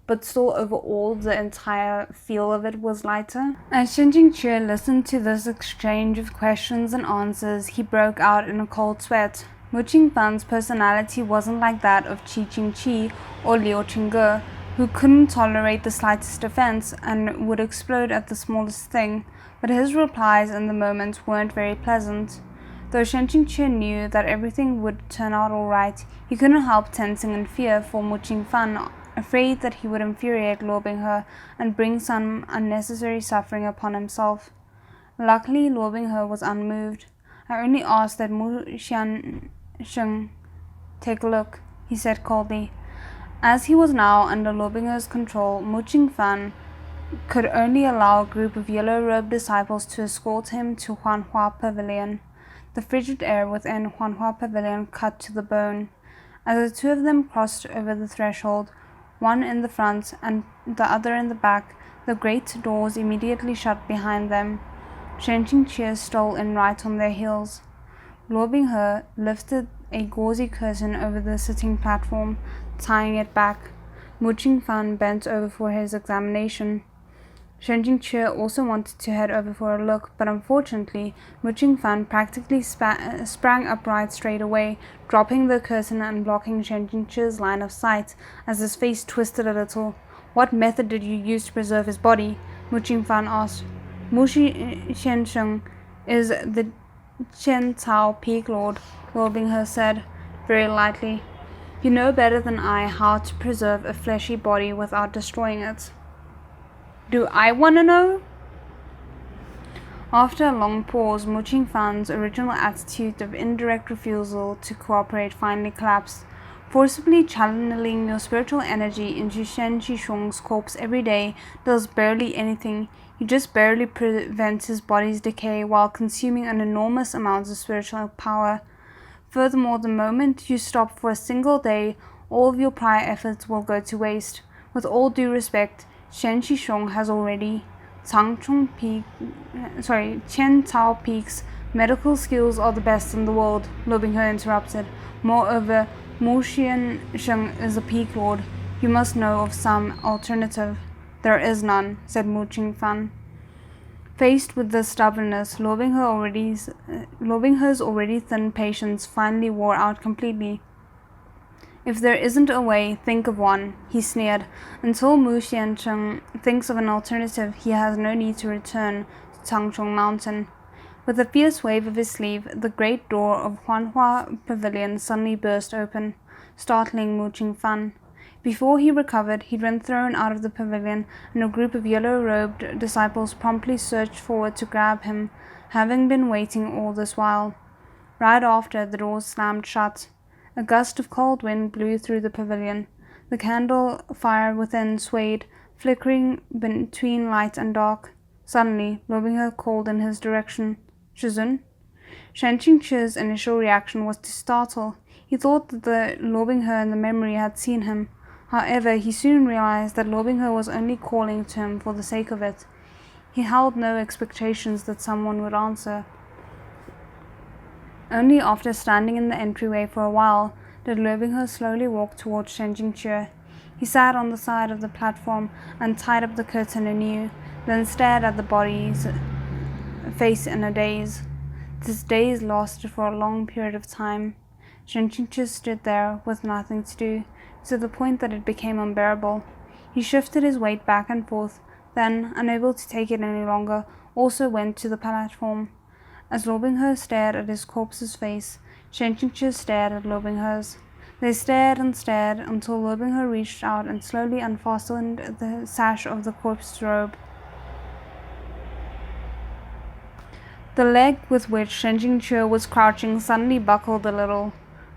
but still overall the entire feel of it was lighter. As Shen Qingque listened to this exchange of questions and answers, he broke out in a cold sweat. Mo Jun personality wasn't like that of Qi Qingqi or Liu Qingge, who couldn't tolerate the slightest offense and would explode at the smallest thing, but his replies in the moment weren't very pleasant. Though Shen Qingque knew that everything would turn out all right, he couldn't help tensing in fear for Mo Jun, afraid that he would infuriate Luo Binghe and bring some unnecessary suffering upon himself. Luckily, Luo Binghe was unmoved. I only asked that Mu Xiansheng take a look, he said coldly. As he was now under Luo Binghe's control, Mo Jun could only allow a group of yellow-robed disciples to escort him to Huanhua Pavilion. The frigid air within Huanhua Pavilion cut to the bone. As the two of them crossed over the threshold, one in the front and the other in the back, the great doors immediately shut behind them. Shen Qingque stole in right on their heels. Luo Binghe lifted a gauzy curtain over the sitting platform, tying it back. Mo Jun bent over for his examination. Shen Qingque also wanted to head over for a look, but unfortunately, Mo Jun practically sprang upright straight away, dropping the curtain and blocking Shen Qingque's line of sight as his face twisted a little. What method did you use to preserve his body? Mo Jun asked. Mu Xiansheng is the Chen Cao Peak Lord, Luo Binghe said, very lightly. You know better than I how to preserve a fleshy body without destroying it. Do I want to know? After a long pause, Mo Jun original attitude of indirect refusal to cooperate finally collapsed. Forcibly channeling your spiritual energy into Shen Shishong's corpse every day does barely anything. You just barely prevent his body's decay while consuming an enormous amount of spiritual power. Furthermore, the moment you stop for a single day, all of your prior efforts will go to waste. With all due respect, Shen Shishong has already Chen Cao Peak's medical skills are the best in the world, Luo Binghe interrupted. Moreover, Mu Xiansheng is a peak lord. You must know of some alternative. There is none, said Mo Jun. Faced with this stubbornness, Lo Binghe's already thin patience finally wore out completely. If there isn't a way, think of one, he sneered. Until Mu Xiancheng thinks of an alternative, he has no need to return to Tangchong Mountain. With a fierce wave of his sleeve, the great door of Huanhua Pavilion suddenly burst open, startling Mo Jun. Before he recovered, he'd been thrown out of the pavilion, and a group of yellow-robed disciples promptly surged forward to grab him, having been waiting all this while. Right after, the doors slammed shut. A gust of cold wind blew through the pavilion. The candle fire within swayed, flickering between light and dark. Suddenly, Lo Binghe called in his direction, "Shizun?" Shen Qingqi's initial reaction was to startle. He thought that the Lo Binghe in the memory had seen him. However, he soon realized that Lo Binghe was only calling to him for the sake of it. He held no expectations that someone would answer. Only after standing in the entryway for a while did Lo Binghe slowly walk towards Shen Qingqi. He sat on the side of the platform and tied up the curtain anew, then stared at the body's face in a daze. This daze lasted for a long period of time. Shen Qingqi stood there with nothing to do, to the point that it became unbearable. He shifted his weight back and forth, then, unable to take it any longer, also went to the platform. As Lo Binghe stared at his corpse's face, Shen Qingqi stared at Lo Binghe's. They stared and stared until Lo Binghe reached out and slowly unfastened the sash of the corpse's robe. The leg with which Shen Qingqi was crouching suddenly buckled a little.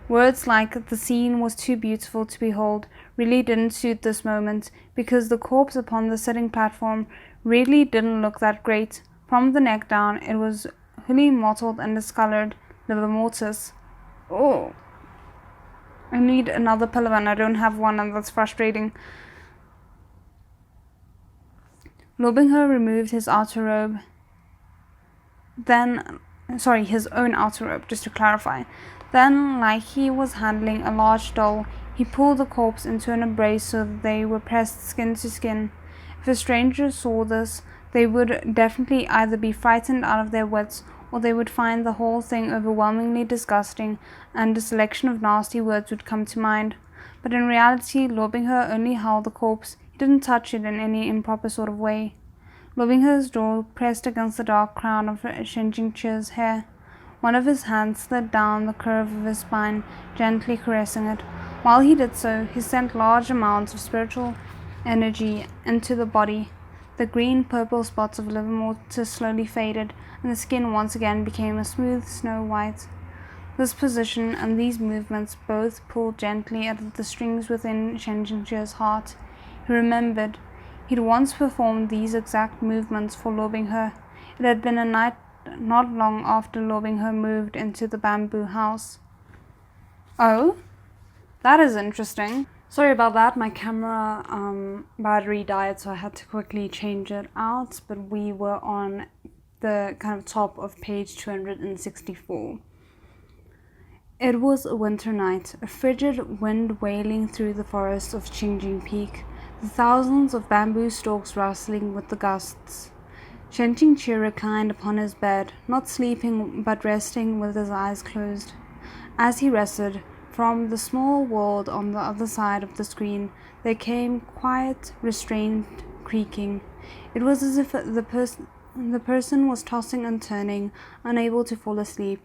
Words like "the scene was too beautiful to behold" really didn't suit this moment, because the corpse upon the sitting platform really didn't look that great. From the neck down, it was wholly mottled and discolored, liver mortis. Oh, I need another pillow and I don't have one, and that's frustrating. Lo Binghe removed his outer robe. His own outer robe, just to clarify. Then, like he was handling a large doll, he pulled the corpse into an embrace so that they were pressed skin to skin. If a stranger saw this, they would definitely either be frightened out of their wits, or they would find the whole thing overwhelmingly disgusting, and a selection of nasty words would come to mind. But in reality, Lo Binghe only held the corpse. He didn't touch it in any improper sort of way. Lo Binghe's jaw pressed against the dark crown of Shen Qingqi's hair. One of his hands slid down the curve of his spine, gently caressing it. While he did so, he sent large amounts of spiritual energy into the body. The green-purple spots of liver mortis slowly faded, and the skin once again became a smooth snow white. This position and these movements both pulled gently at the strings within Shen Qingqi's heart. He remembered. He'd once performed these exact movements for Lo Binghe. It had been a night not long after Lo Binghe moved into the bamboo house. Oh, that is interesting. Sorry about that, my camera battery died, so I had to quickly change it out, but we were on the kind of top of page 264. It was a winter night, a frigid wind wailing through the forests of Qingjing Peak, the thousands of bamboo stalks rustling with the gusts. Shen Qingqi reclined upon his bed, not sleeping but resting with his eyes closed. As he rested, from the small world on the other side of the screen, there came quiet, restrained creaking. It was as if the person was tossing and turning, unable to fall asleep.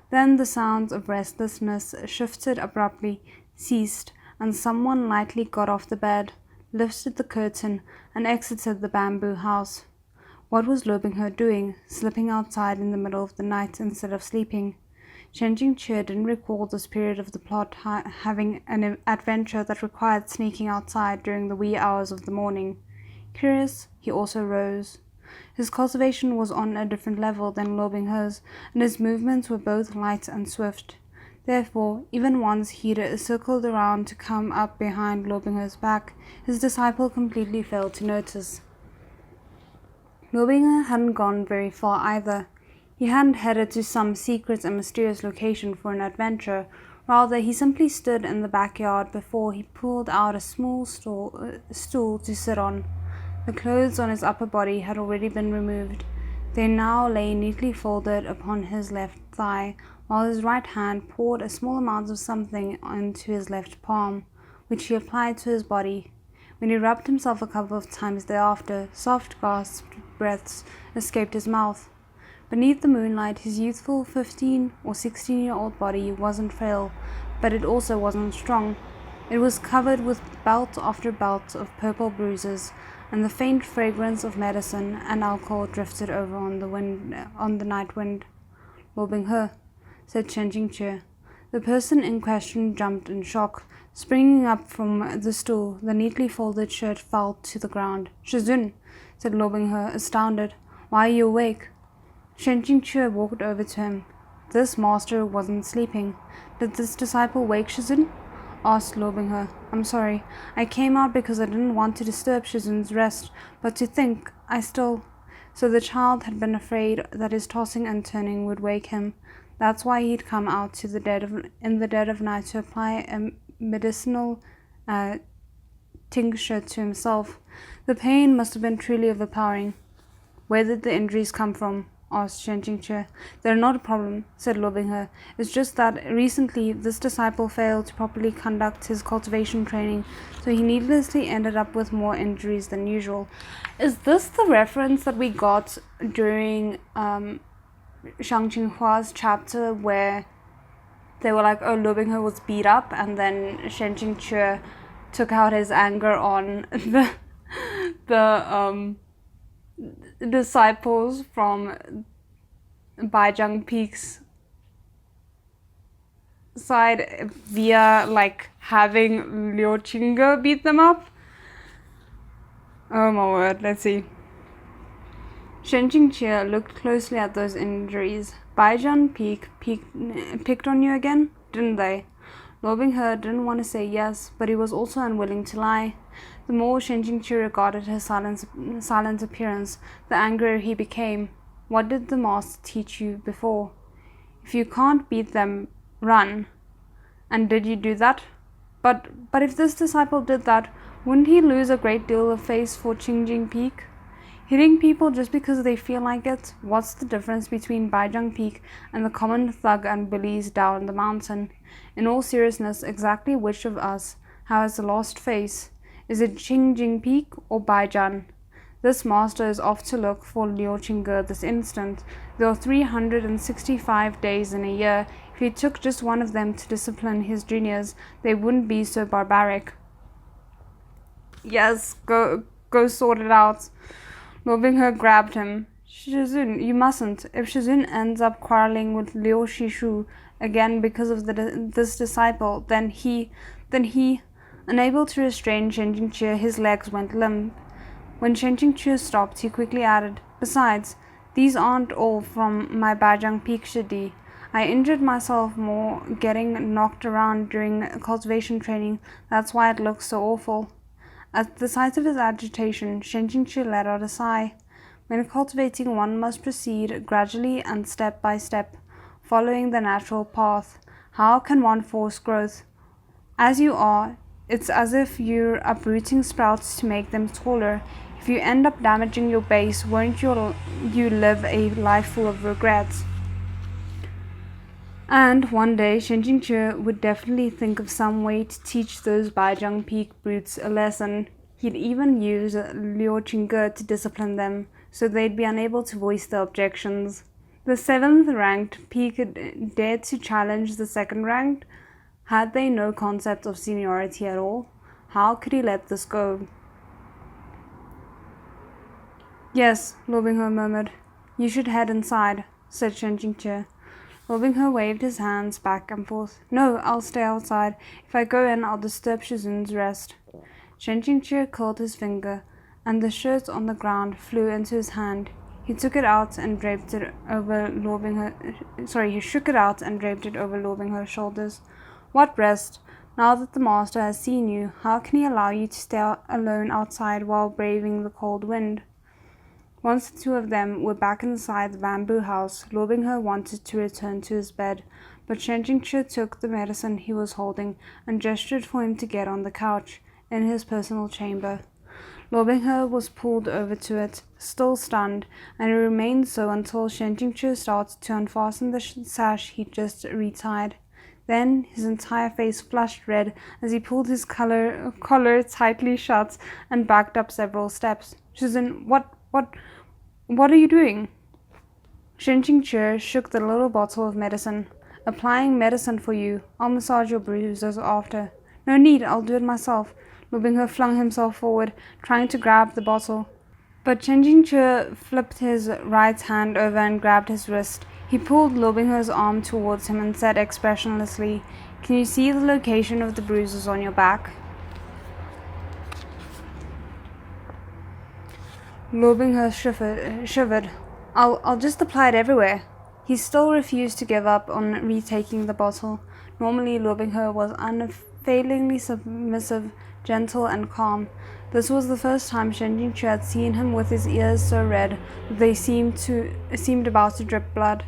Then the sounds of restlessness shifted abruptly, ceased, and someone lightly got off the bed, lifted the curtain, and exited the bamboo house. What was Lo Binghe doing, slipping outside in the middle of the night instead of sleeping? Shen Qingqi didn't recall this period of the plot having an adventure that required sneaking outside during the wee hours of the morning. Curious, he also rose. His cultivation was on a different level than Lo Binghe's, and his movements were both light and swift. Therefore, even once he'd circled around to come up behind Lo Binghe's back, his disciple completely failed to notice. Lo Binghe hadn't gone very far either. He hadn't headed to some secret and mysterious location for an adventure, Rather, he simply stood in the backyard before he pulled out a small stool to sit on. The clothes on his upper body had already been removed. They now lay neatly folded upon his left thigh, while his right hand poured a small amount of something into his left palm, which he applied to his body. When he rubbed himself a couple of times thereafter, soft gasped breaths escaped his mouth. Beneath the moonlight, his youthful 15 or 16-year-old body wasn't frail, but it also wasn't strong. It was covered with belt after belt of purple bruises, and the faint fragrance of medicine and alcohol drifted over on the night wind. "Lo Bing-he," said Chen Jingque. The person in question jumped in shock. Springing up from the stool, the neatly folded shirt fell to the ground. "Shizun," said Lo Bing-he, astounded. "Why are you awake?" Chen Jingque walked over to him. This master wasn't sleeping. "Did this disciple wake Shizun?" asked Lo Bing-he. "I'm sorry. I came out because I didn't want to disturb Shizun's rest, but to think I still—" So the child had been afraid that his tossing and turning would wake him. That's why he'd come out in the dead of night to apply a medicinal tincture to himself. The pain must have been truly overpowering. "Where did the injuries come from?" asked Chen Jingque. "They're not a problem," said Lo Bing-he. "It's just that recently this disciple failed to properly conduct his cultivation training, so he needlessly ended up with more injuries than usual." Is this the reference that we got during Shang Qinghua's chapter where they were like, oh, Lo Bing-he was beat up, and then Shen Jingque took out his anger on the disciples from Baijiang Peak's side via like having Liu Qingge beat them up? Oh my word, let's see. Shen Jingque looked closely at those injuries. Baijiang Peak picked on you again, didn't they? Lo Bing-he didn't want to say yes, but he was also unwilling to lie. The more Shen Jingque regarded his silent appearance, the angrier he became. "What did the master teach you before? If you can't beat them, run. And did you do that? But if this disciple did that, wouldn't he lose a great deal of face for Qingjing Peak? Hitting people just because they feel like it? What's the difference between Baijiang Peak and the common thug and bullies down the mountain? In all seriousness, exactly which of us has a lost face? Is it Qingjing Peak or Baijiang? This master is off to look for Liu Qingge this instant. There are 365 days in a year. If he took just one of them to discipline his juniors, they wouldn't be so barbaric." "Yes, go sort it out." Lo Bing-he grabbed him. "Shizun, you mustn't. If Shizun ends up quarreling with Liu Shishu again because of this disciple, then he, unable to restrain Shen Jingque, his legs went limp. When Shen Jingque stopped, he quickly added, "Besides, these aren't all from my Baijiang Peak Shidi. I injured myself more getting knocked around during cultivation training. That's why it looks so awful." At the sight of his agitation, Shen Jingque let out a sigh. When cultivating, one must proceed gradually and step by step, following the natural path. How can one force growth? As you are, it's as if you're uprooting sprouts to make them taller. If you end up damaging your base, won't you live a life full of regrets? And one day, Shen Jingque would definitely think of some way to teach those Baijiang Peak brutes a lesson. He'd even use Liu Qingge to discipline them, so they'd be unable to voice their objections. The 7th ranked Peak had dared to challenge the 2nd ranked. Had they no concept of seniority at all? How could he let this go? "Yes," Lo Bing-he murmured. "You should head inside," said Shen Jingque. Lo Bing-he waved his hands back and forth. "No, I'll stay outside. If I go in, I'll disturb Shizun's rest." Shen Jingque curled his finger, and the shirt on the ground flew into his hand. He took it out and draped it over Lo Bing-he. He shook it out and draped it over Lo Bing-he's shoulders. "What rest? Now that the master has seen you, how can he allow you to stay alone outside while braving the cold wind?" Once the two of them were back inside the bamboo house, Lo Bing-he wanted to return to his bed, but Shen Jingche took the medicine he was holding and gestured for him to get on the couch in his personal chamber. Luo Binghe was pulled over to it, still stunned, and he remained so until Shen Jingche started to unfasten the sash he'd just retied. Then his entire face flushed red as he pulled his collar tightly shut and backed up several steps. Shizhen, what are you doing? Shen Jingche shook the little bottle of medicine. Applying medicine for you. I'll massage your bruises after. No need, I'll do it myself. Luo Binghe flung himself forward, trying to grab the bottle. But Shen Jingche flipped his right hand over and grabbed his wrist. He pulled Luo Binghe's arm towards him and said expressionlessly, "Can you see the location of the bruises on your back?" Luo Binghe shivered. I'll just apply it everywhere. He still refused to give up on retaking the bottle. Normally, Luo Binghe was unfailingly submissive, gentle, and calm. This was the first time Shen Jingche had seen him with his ears so red that they seemed about to drip blood.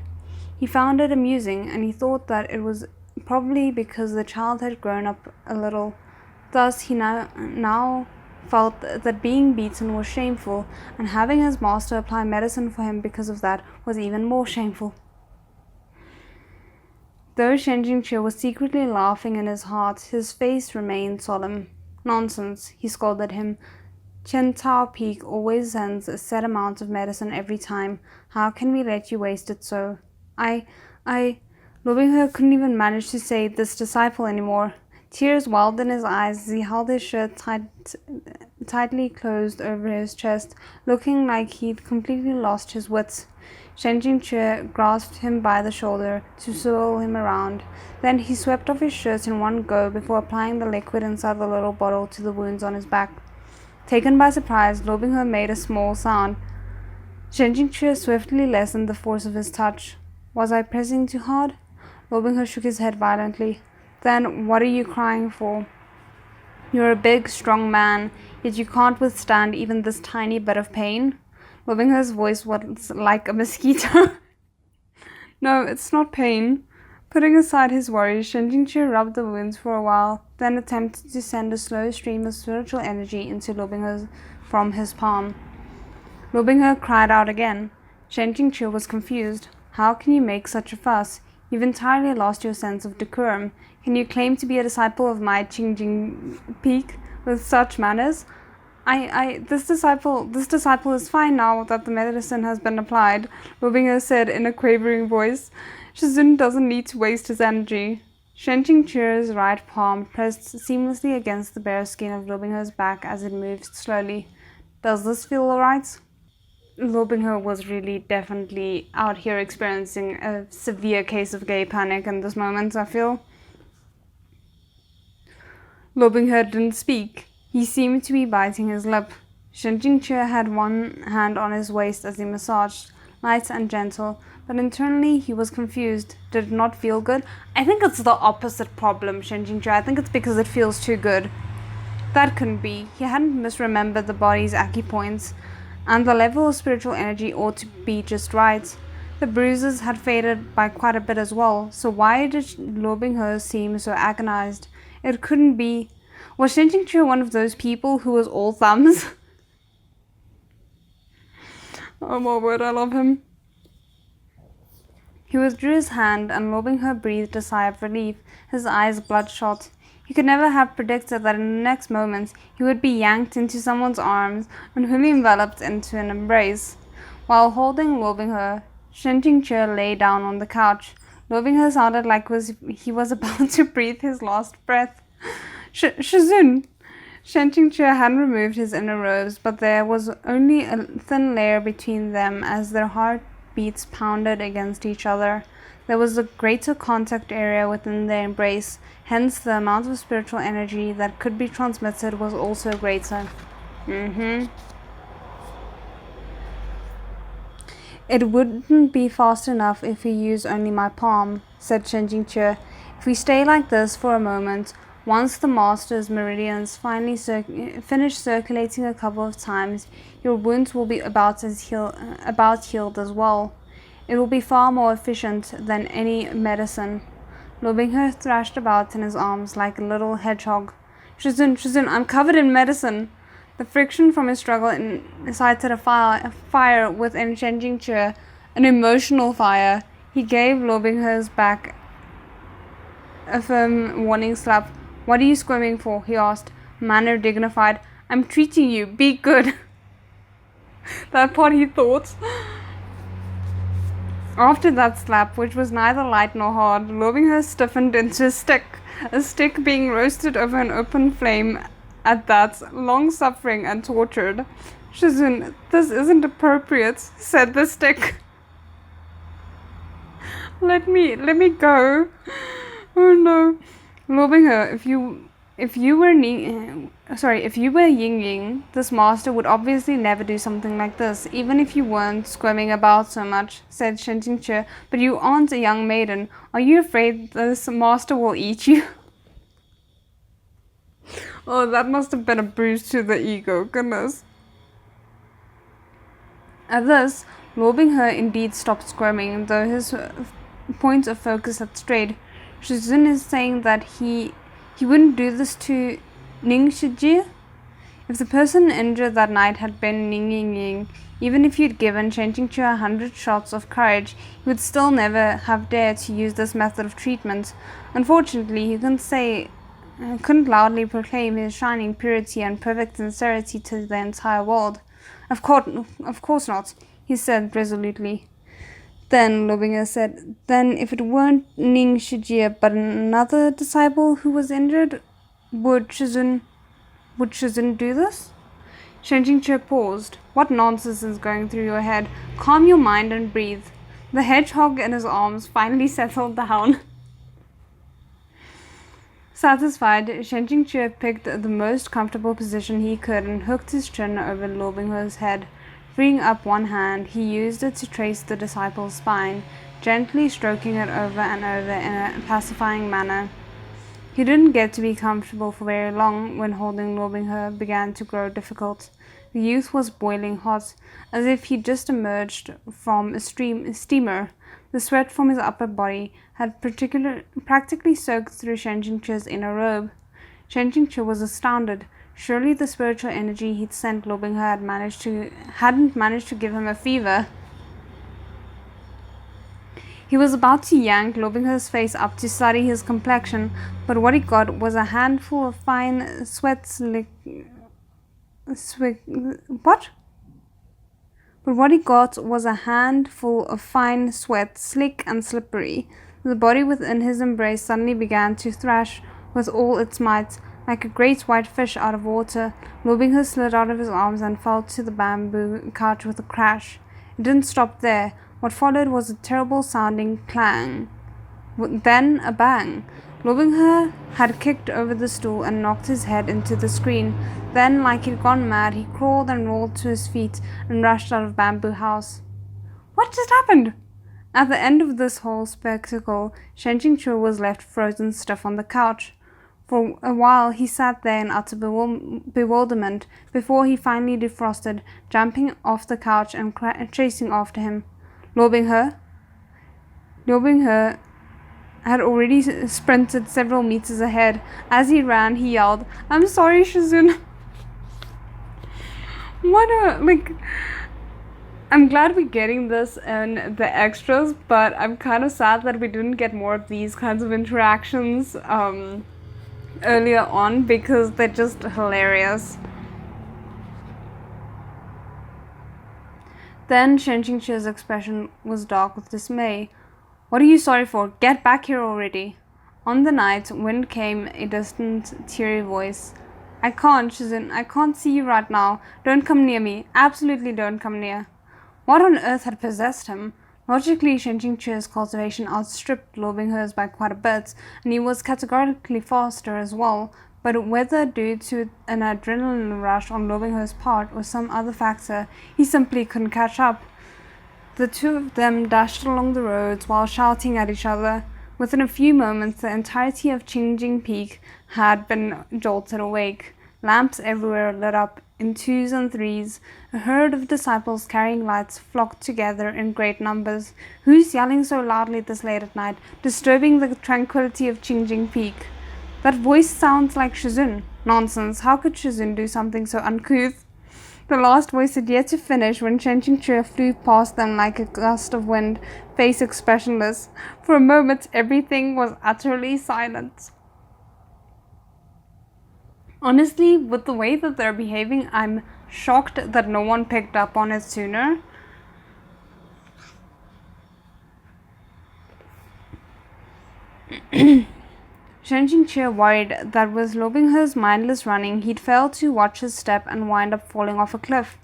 He found it amusing, and he thought that it was probably because the child had grown up a little. Thus, he now felt that being beaten was shameful, and having his master apply medicine for him because of that was even more shameful. Though Shen Jingche was secretly laughing in his heart, his face remained solemn. Nonsense, he scolded him. Chen Tao Peak always sends a set amount of medicine every time. How can we let you waste it so? Luo Binghe couldn't even manage to say this disciple anymore. Tears welled in his eyes as he held his shirt tightly closed over his chest, looking like he'd completely lost his wits. Shen Jingche grasped him by the shoulder to swirl him around. Then he swept off his shirt in one go before applying the liquid inside the little bottle to the wounds on his back. Taken by surprise, Luo Binghe made a small sound. Shen Jingche swiftly lessened the force of his touch. Was I pressing too hard? Luo Binghe shook his head violently. Then what are you crying for? You're a big, strong man, yet you can't withstand even this tiny bit of pain? Luo Binghe's voice was like a mosquito. No, it's not pain. Putting aside his worries, Shen Jingche rubbed the wounds for a while, then attempted to send a slow stream of spiritual energy into Luo Binghe from his palm. Luo Binghe cried out again. Shen Jingche was confused. How can you make such a fuss? You've entirely lost your sense of decorum. Can you claim to be a disciple of my Qingjing Peak with such manners? This disciple is fine now that the medicine has been applied, Luo Binghe said in a quavering voice. Shizun doesn't need to waste his energy. Shen Jingche's right palm pressed seamlessly against the bare skin of Luo Binghe's back as it moved slowly. Does this feel alright? Luo Binghe was really definitely out here experiencing a severe case of gay panic in this moment, I feel. Luo Binghe didn't speak. He seemed to be biting his lip. Shen Jingche had one hand on his waist as he massaged, light and gentle, but internally he was confused. Did it not feel good? I think it's the opposite problem, Shen Jingche. I think it's because it feels too good. That couldn't be. He hadn't misremembered the body's acupoints, and the level of spiritual energy ought to be just right. The bruises had faded by quite a bit as well, so why did Luo Binghe seem so agonized? It couldn't be. Was Shen Jingche one of those people who was all thumbs? Oh my word, I love him. He withdrew his hand and Luo Binghe breathed a sigh of relief, his eyes bloodshot. He could never have predicted that in the next moment he would be yanked into someone's arms and wholly enveloped into an embrace. While holding Luo Binghe, Shen Jingche lay down on the couch. Luo Binghe sounded like he was about to breathe his last breath. Shizun! Shen Jingche hadn't removed his inner robes, but there was only a thin layer between them as their heartbeats pounded against each other. There was a greater contact area within their embrace, hence the amount of spiritual energy that could be transmitted was also greater. It wouldn't be fast enough if we use only my palm, said Shen Jingche. If we stay like this for a moment, once the master's meridians finally finish circulating a couple of times, your wounds will be about healed as well. It will be far more efficient than any medicine. Lo Binghe thrashed about in his arms like a little hedgehog. Shizun, I'm covered in medicine. The friction from his struggle incited a fire within Shen Jingque, an emotional fire. He gave Lo Binghe's back a firm warning slap. What are you squirming for? He asked, manner dignified. I'm treating you. Be good. That part he thought. After that slap, which was neither light nor hard, Lo Binghe stiffened into a stick being roasted over an open flame. At that, long suffering and tortured. Shizun, this isn't appropriate, said the stick. Let me go. Oh no. Lo Binghe, if you were Ying Ying, this master would obviously never do something like this, even if you weren't squirming about so much, said Shen Jingque. But you aren't a young maiden. Are you afraid this master will eat you? Oh, that must have been a bruise to the ego, goodness. At this, Lo Binghe indeed stopped squirming, though his point of focus had strayed. Shizun is saying that he wouldn't do this to Ning Shijie? If the person injured that night had been Ning Ying, even if he'd given Shen Jingque 100 shots of courage, he would still never have dared to use this method of treatment. Unfortunately, he couldn't loudly proclaim his shining purity and perfect sincerity to the entire world. Of course not, he said resolutely. Then, Lo Binghe said, then if it weren't Ning Shijie but another disciple who was injured, would Shizun do this? Shen Jingque paused. What nonsense is going through your head? Calm your mind and breathe. The hedgehog in his arms finally settled down. Satisfied, Shen Jingque picked the most comfortable position he could and hooked his chin over Lo Binghe's head. Freeing up one hand, he used it to trace the disciple's spine, gently stroking it over and over in a pacifying manner. He didn't get to be comfortable for very long when holding Lo Binghe began to grow difficult. The youth was boiling hot, as if he'd just emerged from a steamer. The sweat from his upper body had practically soaked through Shen Jingque's inner robe. Shen Jingque was astounded. Surely the spiritual energy he'd sent Lo Binghe hadn't managed to give him a fever. He was about to yank Lo Binghe's face up to study his complexion, but what he got was a handful of fine sweat slick. What? But what he got was a handful of fine sweat, slick and slippery. The body within his embrace suddenly began to thrash with all its might, like a great white fish out of water. Lo Binghe slid out of his arms and fell to the bamboo couch with a crash. It didn't stop there. What followed was a terrible sounding clang. Then a bang. Lo Binghe had kicked over the stool and knocked his head into the screen. Then, like he'd gone mad, he crawled and rolled to his feet and rushed out of Bamboo House. What just happened? At the end of this whole spectacle, Shen Jingque was left frozen stiff on the couch. For a while he sat there in utter bewilderment before he finally defrosted, jumping off the couch and chasing after him. Lo Binghe had already sprinted several meters ahead. As he ran, he yelled, "I'm sorry, Shizun." I'm glad we're getting this in the extras, but I'm kind of sad that we didn't get more of these kinds of interactions earlier on, because they're just hilarious. Then Shen Jingque's expression was dark with dismay. "What are you sorry for? Get back here already." On the night wind came a distant, teary voice. "I can't, Shizun. I can't see you right now. Don't come near me. Absolutely don't come near." What on earth had possessed him? Logically, Shen Jingque's cultivation outstripped Lo Binghe's by quite a bit, and he was categorically faster as well, but whether due to an adrenaline rush on Lo Binghe's part or some other factor, he simply couldn't catch up. The two of them dashed along the roads while shouting at each other. Within a few moments, the entirety of Qingjing Peak had been jolted awake. Lamps everywhere lit up in twos and threes. A herd of disciples carrying lights flocked together in great numbers. Who's yelling so loudly this late at night, disturbing the tranquility of Qingjing Peak? That voice sounds like Shizun. Nonsense, how could Shizun do something so uncouth? The last voice had yet to finish when Chen Qingque flew past them like a gust of wind, face expressionless. For a moment, everything was utterly silent. Honestly, with the way that they're behaving, I'm shocked that no one picked up on it sooner. Chen Qingque worried that with Lo Binghe's mindless running, he'd fail to watch his step and wind up falling off a cliff.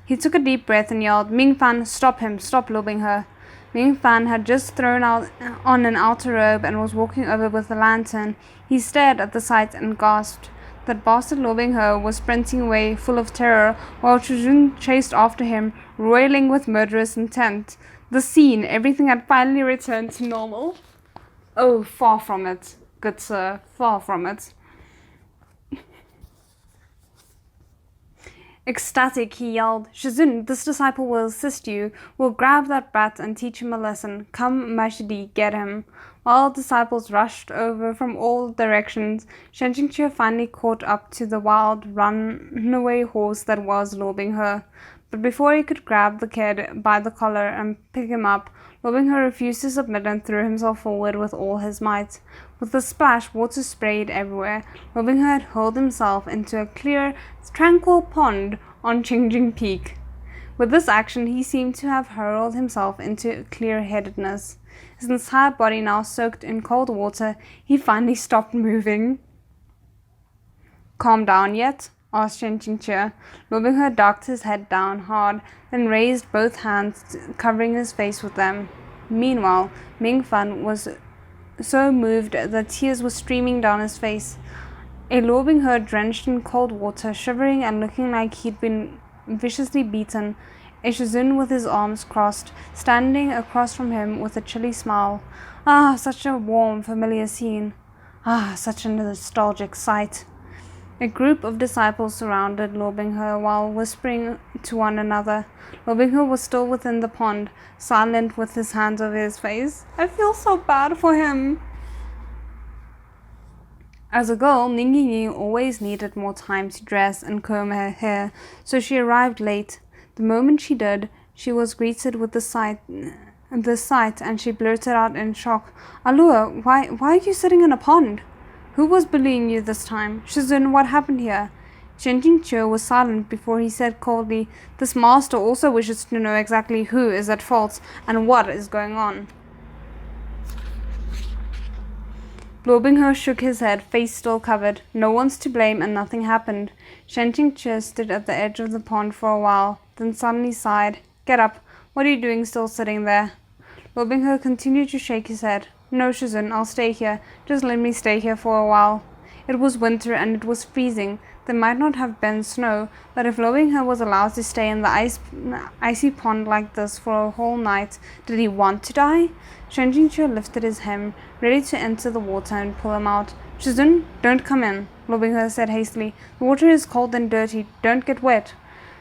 He took a deep breath and yelled, "Ming Fan, stop him, stop Lo Binghe." Ming Fan had just thrown out on an outer robe and was walking over with a lantern. He stared at the sight and gasped. That bastard Lo Binghe was sprinting away, full of terror, while Shizun chased after him, roiling with murderous intent. The scene, everything had finally returned to normal. Oh, far from it, good sir, far from it. Ecstatic, he yelled, "Shizun, this disciple will assist you. We'll grab that brat and teach him a lesson. Come, Mashidi, get him." While disciples rushed over from all directions, Chen Qingque finally caught up to the wild, runaway horse that was Lo Binghe. But before he could grab the kid by the collar and pick him up, Lo Binghe refused to submit and threw himself forward with all his might. With a splash, water sprayed everywhere. Lo Binghe had hurled himself into a clear, tranquil pond on Qingjing Peak. With this action, he seemed to have hurled himself into clear-headedness. His entire body now soaked in cold water, he finally stopped moving. "Calm down yet?" asked Chen Qingque. Lo Binghe ducked his head down hard, then raised both hands, covering his face with them. Meanwhile, Ming Fan was so moved that tears were streaming down his face. A Lo Binghe drenched in cold water, shivering and looking like he'd been viciously beaten. A Shizun with his arms crossed, standing across from him with a chilly smile. Ah, such a warm, familiar scene. Ah, such a nostalgic sight. A group of disciples surrounded Lo Binghe while whispering to one another. Lo Binghe was still within the pond, silent with his hands over his face. I feel so bad for him. As a girl, Ning Ying always needed more time to dress and comb her hair, so she arrived late. The moment she did, she was greeted with the sight, and she blurted out in shock, "Alua, why are you sitting in a pond? Who was bullying you this time? Shizun, what happened here?" Chen Qingque was silent before he said coldly, "This master also wishes to know exactly who is at fault and what is going on." Lo Binghe shook his head, face still covered. No one's to blame and nothing happened. Chen Qingque stood at the edge of the pond for a while, then suddenly sighed. "Get up. What are you doing still sitting there?" Lo Binghe continued to shake his head. "No, Shizun, I'll stay here. Just let me stay here for a while." It was winter and it was freezing. There might not have been snow, but if Lo Binghe was allowed to stay in the icy pond like this for a whole night, did he want to die? Chen Qingque lifted his hem, ready to enter the water and pull him out. "Shizun, don't come in," Lo Binghe said hastily. "The water is cold and dirty. Don't get wet."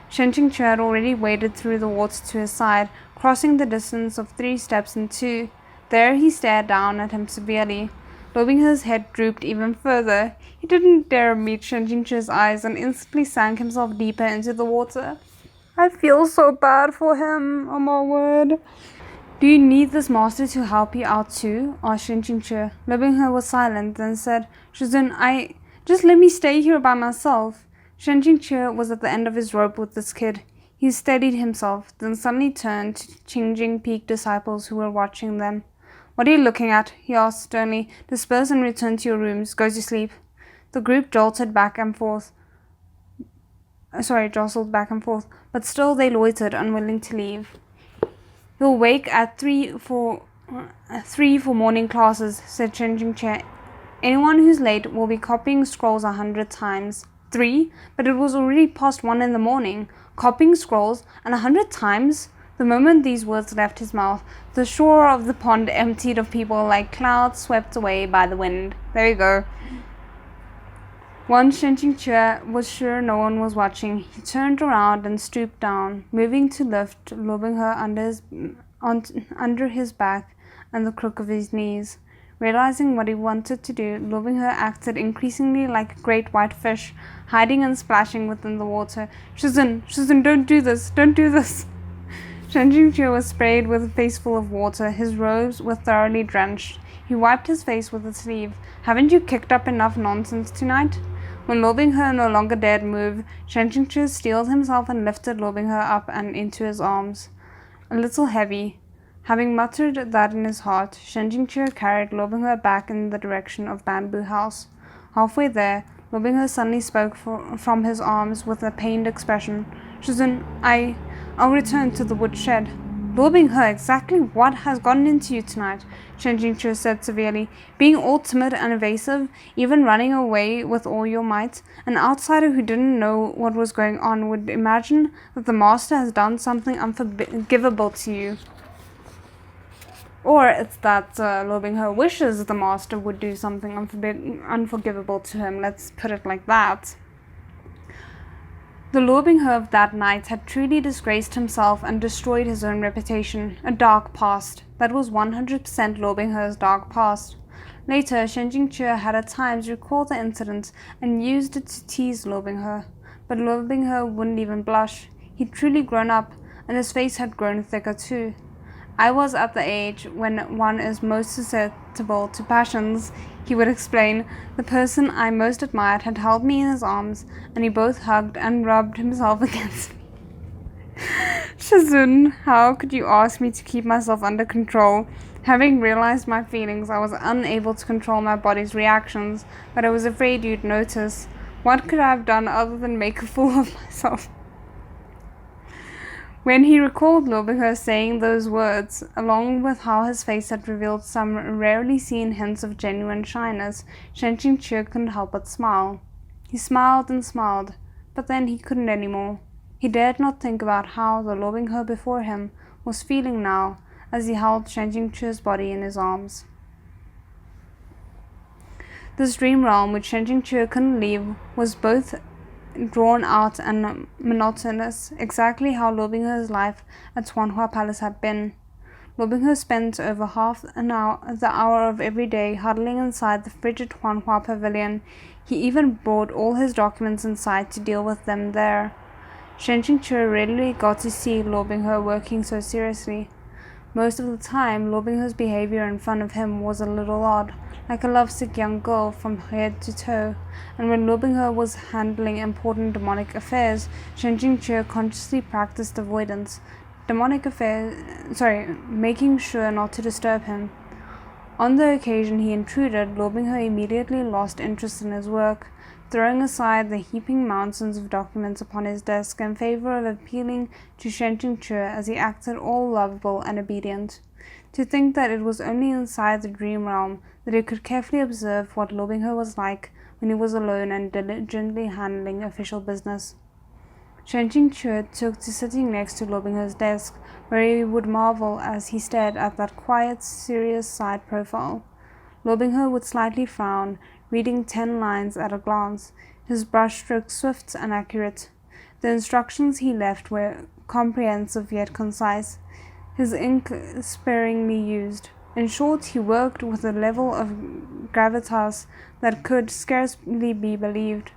Chen Qingque had already waded through the water to his side, crossing the distance of 3 steps in 2. There he stared down at him severely. Lo Binghe's head drooped even further. He didn't dare meet Chen Qingque's eyes and instantly sank himself deeper into the water. "I feel so bad for him, oh my word." "Do you need this master to help you out too?" asked Chen Qingque. Lo Binghe was silent, then said, "Shizun, just let me stay here by myself." Chen Qingque was at the end of his rope with this kid. He steadied himself, then suddenly turned to Qingjing Peak disciples who were watching them. "What are you looking at?" he asked sternly. "Disperse and return to your rooms. Go to sleep." The group jostled back and forth, but still they loitered, unwilling to leave. "You'll wake at 3 for morning classes," said Chen Qingque. "Anyone who's late will be copying scrolls 100 times. 3? But it was already past 1 in the morning. Copying scrolls, and 100 times?" The moment these words left his mouth, the shore of the pond emptied of people like clouds swept away by the wind. There we go. Once Shen Qingque was sure no one was watching, he turned around and stooped down, moving to lift Lo Binghe under his back and the crook of his knees. Realizing what he wanted to do, Lo Binghe acted increasingly like a great white fish, hiding and splashing within the water. Shizun, don't do this, don't do this. Shen Qingque was sprayed with a face full of water. His robes were thoroughly drenched. He wiped his face with a sleeve. Haven't you kicked up enough nonsense tonight? When Lo Binghe no longer dared move, Shen Qingque steeled himself and lifted Lo Binghe up and into his arms. A little heavy. Having muttered that in his heart, Shen Qingque carried Lo Binghe back in the direction of Bamboo House. Halfway there, Lo Binghe suddenly spoke from his arms with a pained expression. Shizun, I'll return to the woodshed. Lo Binghe, exactly what has gotten into you tonight? Shen Qingque said severely. Being all timid and evasive, even running away with all your might. An outsider who didn't know what was going on would imagine that the master has done something unforgivable to you. Or it's that Lo Binghe wishes the master would do something unforgivable to him. Let's put it like that. The Lo Binghe of that night had truly disgraced himself and destroyed his own reputation. A dark past. That was 100% Lo Binghe's dark past. Later, Shen Qingque had at times recalled the incident and used it to tease Lo Binghe. But Lo Binghe wouldn't even blush. He'd truly grown up, and his face had grown thicker too. I was at the age when one is most susceptible to passions, he would explain. The person I most admired had held me in his arms, and he both hugged and rubbed himself against me. Shizun, how could you ask me to keep myself under control? Having realized my feelings, I was unable to control my body's reactions, but I was afraid you'd notice. What could I have done other than make a fool of myself? When he recalled Lo Binghe saying those words, along with how his face had revealed some rarely seen hints of genuine shyness, Shen Qingque couldn't help but smile. He smiled and smiled, but then he couldn't anymore. He dared not think about how the Lo Binghe before him was feeling now, as he held Shen Qingque's body in his arms. This dream realm which Shen Qingque couldn't leave was both drawn out and monotonous, exactly how Lo Binghe's life at Tuanhua Palace had been. Lo Binghe spent over half the hour of every day huddling inside the frigid Tuanhua Pavilion. He even brought all his documents inside to deal with them there. Shen Qingque rarely got to see Lo Binghe working so seriously. Most of the time, Lo Binghe's behavior in front of him was a little odd, like a lovesick young girl from head to toe, and when Lo Binghe was handling important demonic affairs, Shen Qingque consciously practiced avoidance. Making sure not to disturb him. On the occasion he intruded, Lo Binghe immediately lost interest in his work, throwing aside the heaping mountains of documents upon his desk in favor of appealing to Shen Qingque as he acted all lovable and obedient. To think that it was only inside the dream realm that he could carefully observe what Lo Binghe was like when he was alone and diligently handling official business. Shen Qingque took to sitting next to Lo Binghe's desk, where he would marvel as he stared at that quiet, serious side profile. Lo Binghe would slightly frown, reading 10 lines at a glance, his brushstrokes swift and accurate. The instructions he left were comprehensive yet concise, his ink sparingly used. In short, he worked with a level of gravitas that could scarcely be believed.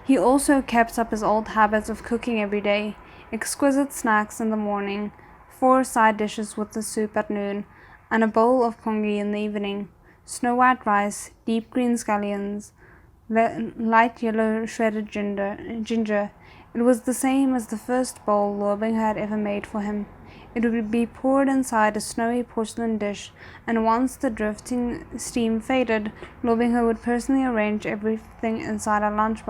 He also kept up his old habits of cooking every day, exquisite snacks in the morning, 4 side dishes with the soup at noon, and a bowl of congee in the evening. Snow-white rice, deep green scallions, light yellow shredded ginger. It was the same as the first bowl Lo Binghe had ever made for him. It would be poured inside a snowy porcelain dish, and once the drifting steam faded, Lo Binghe would personally arrange everything inside a lunch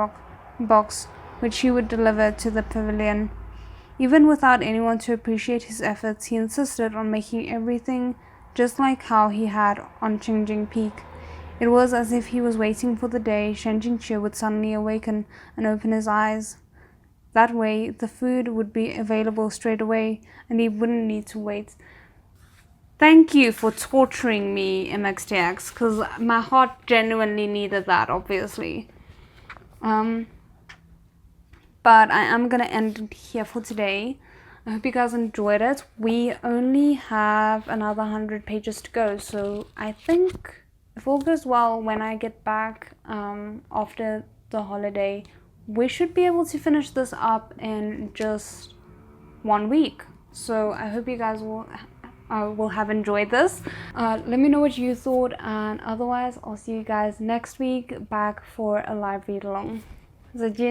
box, which he would deliver to the pavilion. Even without anyone to appreciate his efforts, he insisted on making everything just like how he had on Qingjing Peak. It was as if he was waiting for the day Shen Qingque would suddenly awaken and open his eyes. That way, the food would be available straight away, and he wouldn't need to wait. Thank you for torturing me, MXTX, because my heart genuinely needed that, obviously. But I am gonna end it here for today. I hope you guys enjoyed it. We only have another 100 pages to go, so I think if all goes well, when I get back after the holiday, we should be able to finish this up in just 1 week. So I hope you guys will have enjoyed this. Let me know what you thought, and otherwise I'll see you guys next week back for a live read along. 再见。